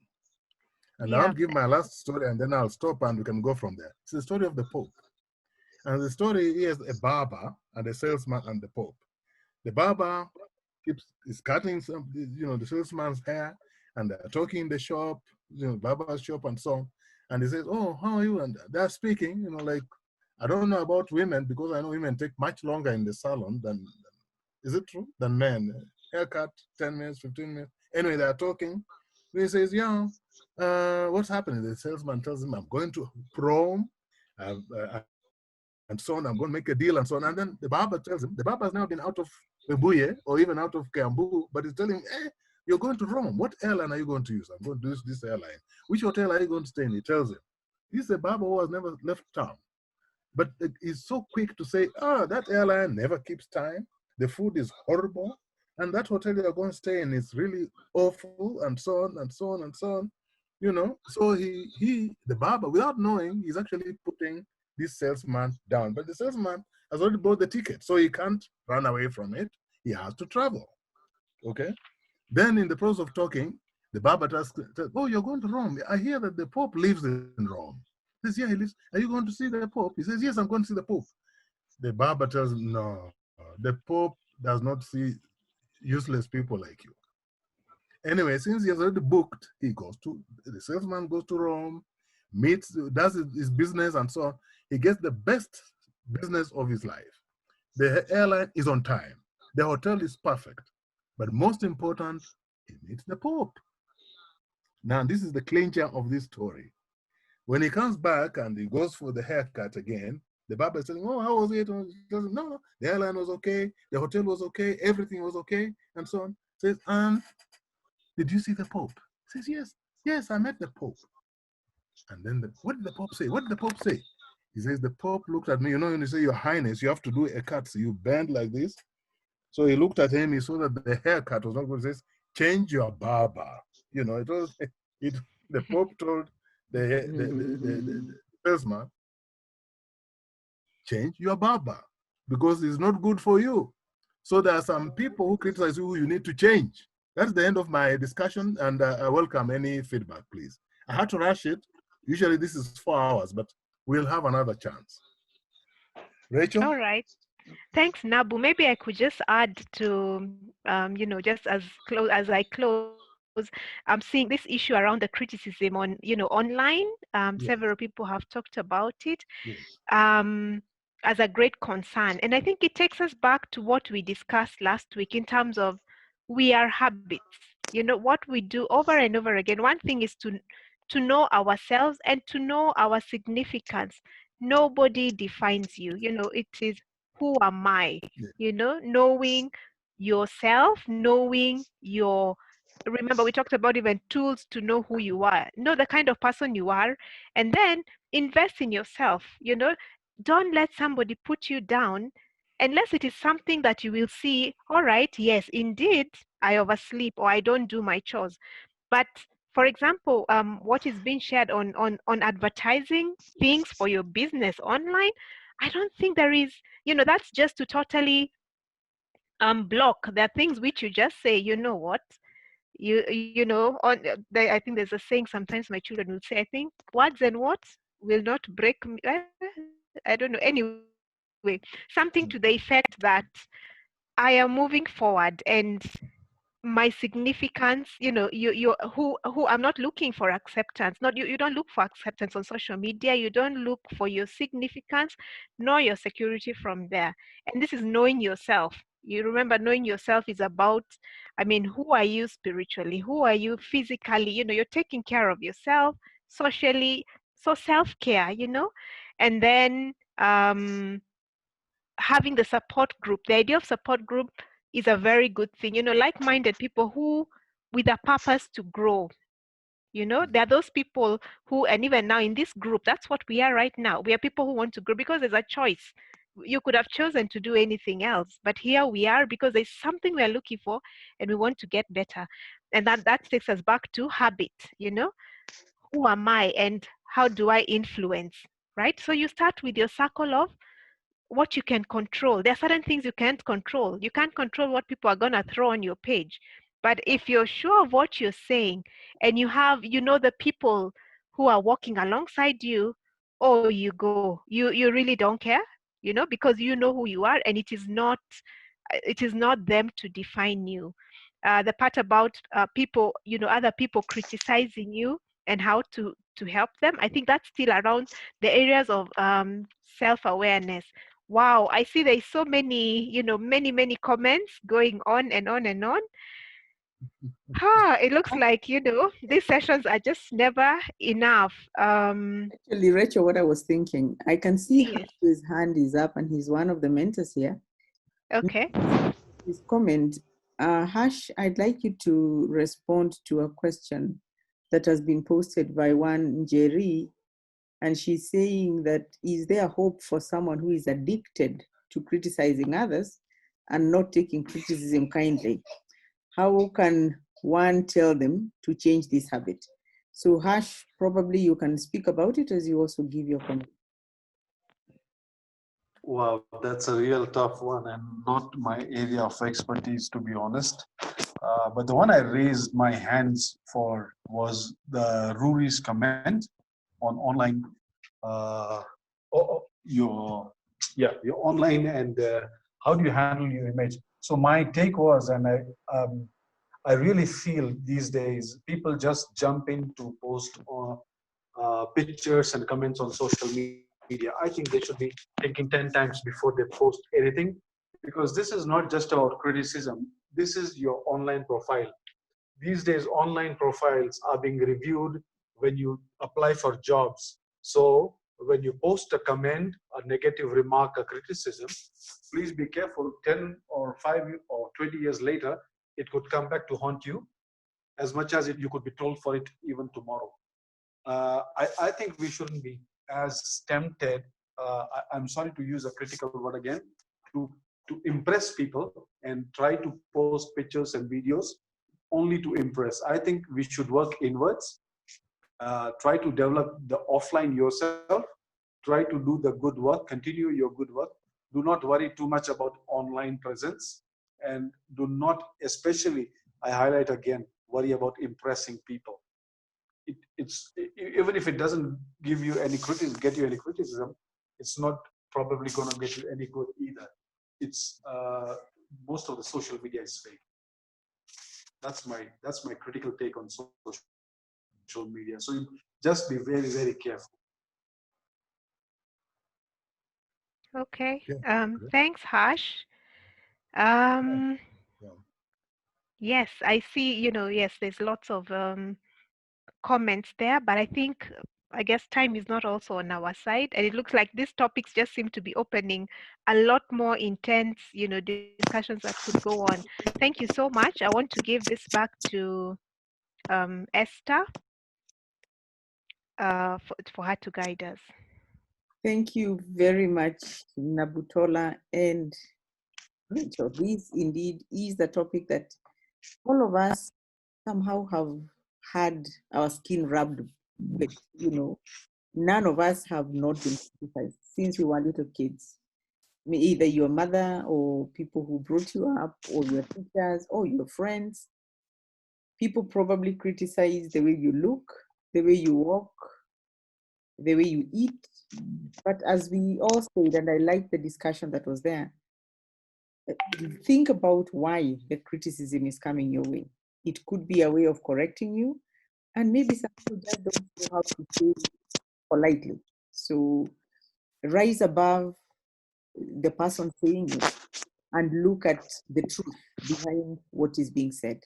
And I'll give my last story and then I'll stop and we can go from there. It's the story of the Pope. And the story is a barber and a salesman and the Pope. The barber is cutting some, you know, the salesman's hair, and they're talking in the shop, you know, barber's shop and so on. And he says, oh, how are you? And they're speaking, you know, like, I don't know about women because I know women take much longer in the salon than, is it true? Than men. Haircut, 10 minutes, 15 minutes. Anyway, they're talking. He says, yeah, what's happening? The salesman tells him, I'm going to Rome, and so on, I'm going to make a deal and so on. And then the barber tells him, the barber has now been out of Webuye or even out of Kiambu, but he's telling him, hey, you're going to Rome. What airline are you going to use? I'm going to use this airline. Which hotel are you going to stay in? He tells him. He's a barber who has never left town. But he's so quick to say, that airline never keeps time. The food is horrible. And that hotel you're going to stay in is really awful, and so on, and so on, and so on. You know, so the barber, without knowing, he's actually putting this salesman down. But the salesman has already bought the ticket, so he can't run away from it. He has to travel, okay? Then in the process of talking, the barber asks, oh, you're going to Rome. I hear that the Pope lives in Rome. He says, yeah, he lives. Are you going to see the Pope? He says, yes, I'm going to see the Pope. The barber tells him, no, the Pope does not see useless people like you. Anyway, since he has already booked, the salesman goes to Rome, meets, does his business and so on. He gets the best business of his life. The airline is on time. The hotel is perfect. But most important, he meets the Pope. Now, this is the clincher of this story. When he comes back and he goes for the haircut again, the barber is telling, oh, how was it? No, the airline was okay, the hotel was okay, everything was okay, and so on. Says, did you see the Pope? Says, yes, I met the Pope. And then what did the Pope say? What did the Pope say? He says, the Pope looked at me, you know, when you say, Your Highness, you have to do a cut, so you bend like this. So he looked at him, he saw that the haircut was not good. He says, change your barber. You know, the Pope told the salesman, change your barber because it's not good for you. So there are some people who criticize you who you need to change. That's the end of my discussion, and I welcome any feedback, please. I had to rush it. Usually this is 4 hours, but we'll have another chance. Rachel? All right. Thanks, Nabu. Maybe I could just add to, just as I close, I'm seeing this issue around the criticism on, online. Yes. Several people have talked about it Yes. as a great concern. And I think it takes us back to what we discussed last week in terms of we are habits. What we do over and over again. One thing is to know ourselves and to know our significance. Nobody defines you. It is who am I? Knowing yourself, knowing remember we talked about even tools to know who you are, know the kind of person you are, and then invest in yourself. Don't let somebody put you down unless it is something that you will see, all right, yes, indeed, I oversleep or I don't do my chores. But for example, what is being shared on advertising things for your business online, I don't think there is, that's just to totally block. There are things which you just say, you know what, I think there's a saying sometimes my children will say, I think words and words will not break me. I don't know. Anyway, something to the effect that I am moving forward and my significance, who I'm not looking for acceptance. Not you don't look for acceptance on social media. You don't look for your significance, nor your security from there. And this is knowing yourself. You remember, knowing yourself is about, who are you spiritually? Who are you physically? You're taking care of yourself socially. So self-care, and then having the support group. The idea of support group is a very good thing. Like-minded people who with a purpose to grow. There are those people who, and even now in this group, that's what we are right now. We are people who want to grow because there's a choice. You could have chosen to do anything else, but here we are because there's something we are looking for and we want to get better. And that takes us back to habit. Who am I and how do I influence, right? So you start with your circle of what you can control. There are certain things you can't control. You can't control what people are going to throw on your page. But if you're sure of what you're saying and you have, the people who are walking alongside you, oh, you go. You really don't care, because you know who you are, and it is not them to define you. The part about people, other people criticizing you and how to help them, I think that's still around the areas of self-awareness. Wow, I see there's so many, many comments going on and on and on. It looks like, these sessions are just never enough. Actually, Rachel, what I was thinking, I can see Yes. his hand is up and he's one of the mentors here. Okay. His comment, Hash, I'd like you to respond to a question that has been posted by one Njeri, and she's saying that, is there hope for someone who is addicted to criticizing others and not taking criticism kindly? How can one tell them to change this habit? So Hash, probably you can speak about it as you also give your comment. Wow, that's a real tough one and not my area of expertise, to be honest. But the one I raised my hands for was the Ruri's comment on online, your online and how do you handle your image. So my take was, and I really feel these days people just jump in to post pictures and comments on social media. I think they should be thinking 10 times before they post anything, because this is not just about criticism. This is your online profile. These days, online profiles are being reviewed when you apply for jobs. So when you post a comment, a negative remark, a criticism, please be careful. 10 or 5 or 20 years later, it could come back to haunt you as much as you could be told for it even tomorrow. I think we shouldn't be as tempted, I'm sorry to use a critical word again, to impress people and try to post pictures and videos only to impress. I think we should work inwards, Try to develop the offline yourself. Try to do the good work, continue your good work. Do not worry too much about online presence, and do not, especially, I highlight again, worry about impressing people. It's even if it doesn't give you any criticism, get you any criticism, it's not probably going to get you any good either. It's most of the social media is fake. That's my critical take on social media. So just be very, very careful. Okay. Yeah. Thanks, Harsh. Yeah. Yes, I see, yes, there's lots of comments there, but I guess time is not also on our side, and it looks like these topics just seem to be opening a lot more intense, discussions that could go on. Thank you so much. I want to give this back to Esther for her to guide us. Thank you very much, Nabutola and Rachel. This indeed is the topic that all of us somehow have had our skin rubbed with, None of us have not been criticized since we were little kids. Either your mother or people who brought you up, or your teachers or your friends. People probably criticize the way you look, the way you walk, the way you eat. But as we all said, and I like the discussion that was there, think about why the criticism is coming your way. It could be a way of correcting you, and maybe some people just don't know how to say it politely. So rise above the person saying it and look at the truth behind what is being said.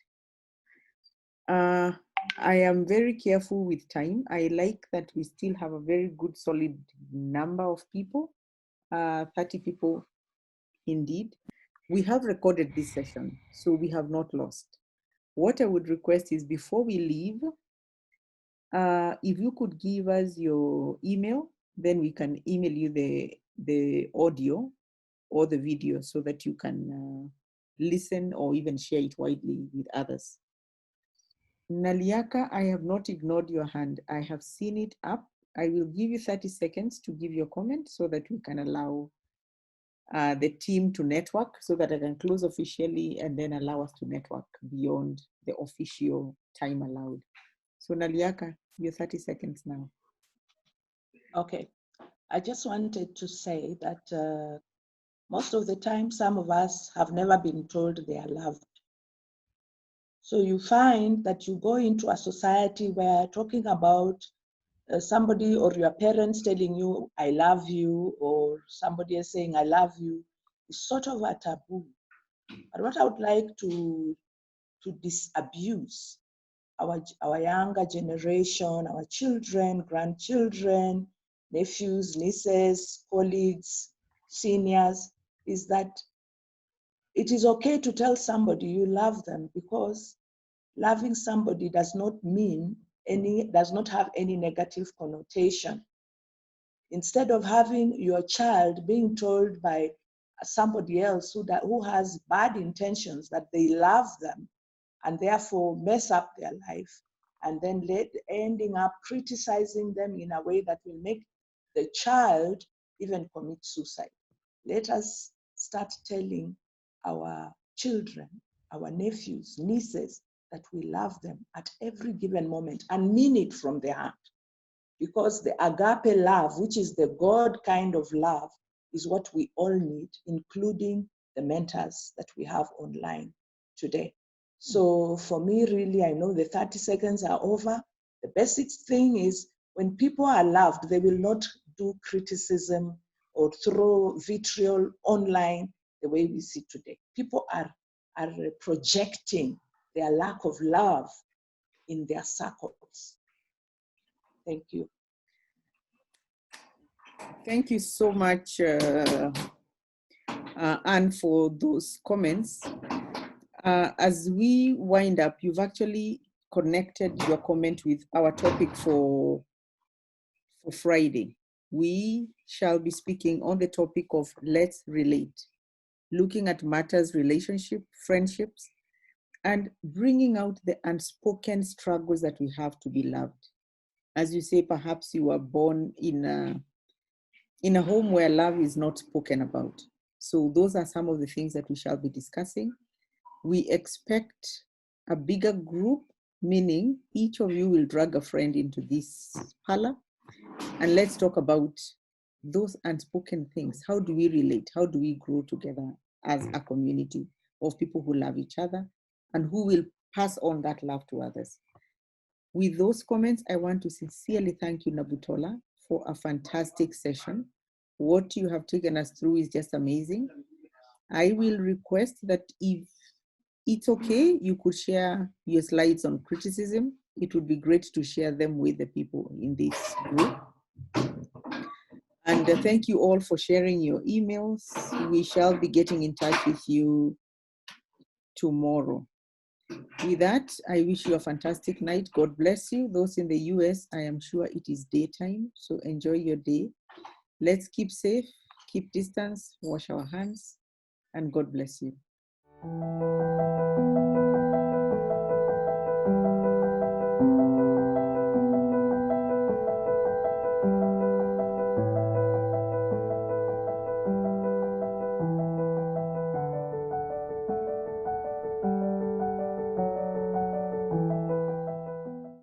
I am very careful with time. I like that we still have a very good solid number of people, 30 people indeed. We have recorded this session, so we have not lost. What I would request is, before we leave, if you could give us your email, then we can email you the audio or the video so that you can listen or even share it widely with others. Naliaka, I have not ignored your hand. I have seen it up. I will give you 30 seconds to give your comment so that we can allow the team to network, so that I can close officially and then allow us to network beyond the official time allowed. So Naliaka, your 30 seconds now. Okay. I just wanted to say that most of the time, some of us have never been told they are loved. So you find that you go into a society where talking about somebody or your parents telling you, I love you, or somebody is saying, I love you, is sort of a taboo. But what I would like to disabuse our younger generation, our children, grandchildren, nephews, nieces, colleagues, seniors, is that it is okay to tell somebody you love them, because loving somebody does not have any negative connotation. Instead of having your child being told by somebody else who has bad intentions that they love them and therefore mess up their life, and then ending up criticizing them in a way that will make the child even commit suicide. Let us start telling our children, our nephews, nieces, that we love them at every given moment and mean it from the heart. Because the agape love, which is the God kind of love, is what we all need, including the mentors that we have online today. So for me, really, I know the 30 seconds are over. The basic thing is, when people are loved, they will not do criticism or throw vitriol online the way we see today. People are projecting their lack of love in their circles. Thank you. Thank you so much, Anne, for those comments. As we wind up, you've actually connected your comment with our topic for Friday. We shall be speaking on the topic of let's relate, looking at matters, relationship, friendships, and bringing out the unspoken struggles that we have to be loved. As you say, perhaps you were born in a home where love is not spoken about. So those are some of the things that we shall be discussing. We expect a bigger group, meaning each of you will drag a friend into this parlor, and let's talk about those unspoken things. How do we relate? How do we grow together as a community of people who love each other and who will pass on that love to others? With those comments, I want to sincerely thank you, Nabutola, for a fantastic session. What you have taken us through is just amazing. I will request that if it's okay, you could share your slides on criticism. It would be great to share them with the people in this group. And thank you all for sharing your emails. We shall be getting in touch with you tomorrow. With that, I wish you a fantastic night. God bless you. Those in the US, I am sure it is daytime, so enjoy your day. Let's keep safe, keep distance, wash our hands, and God bless you.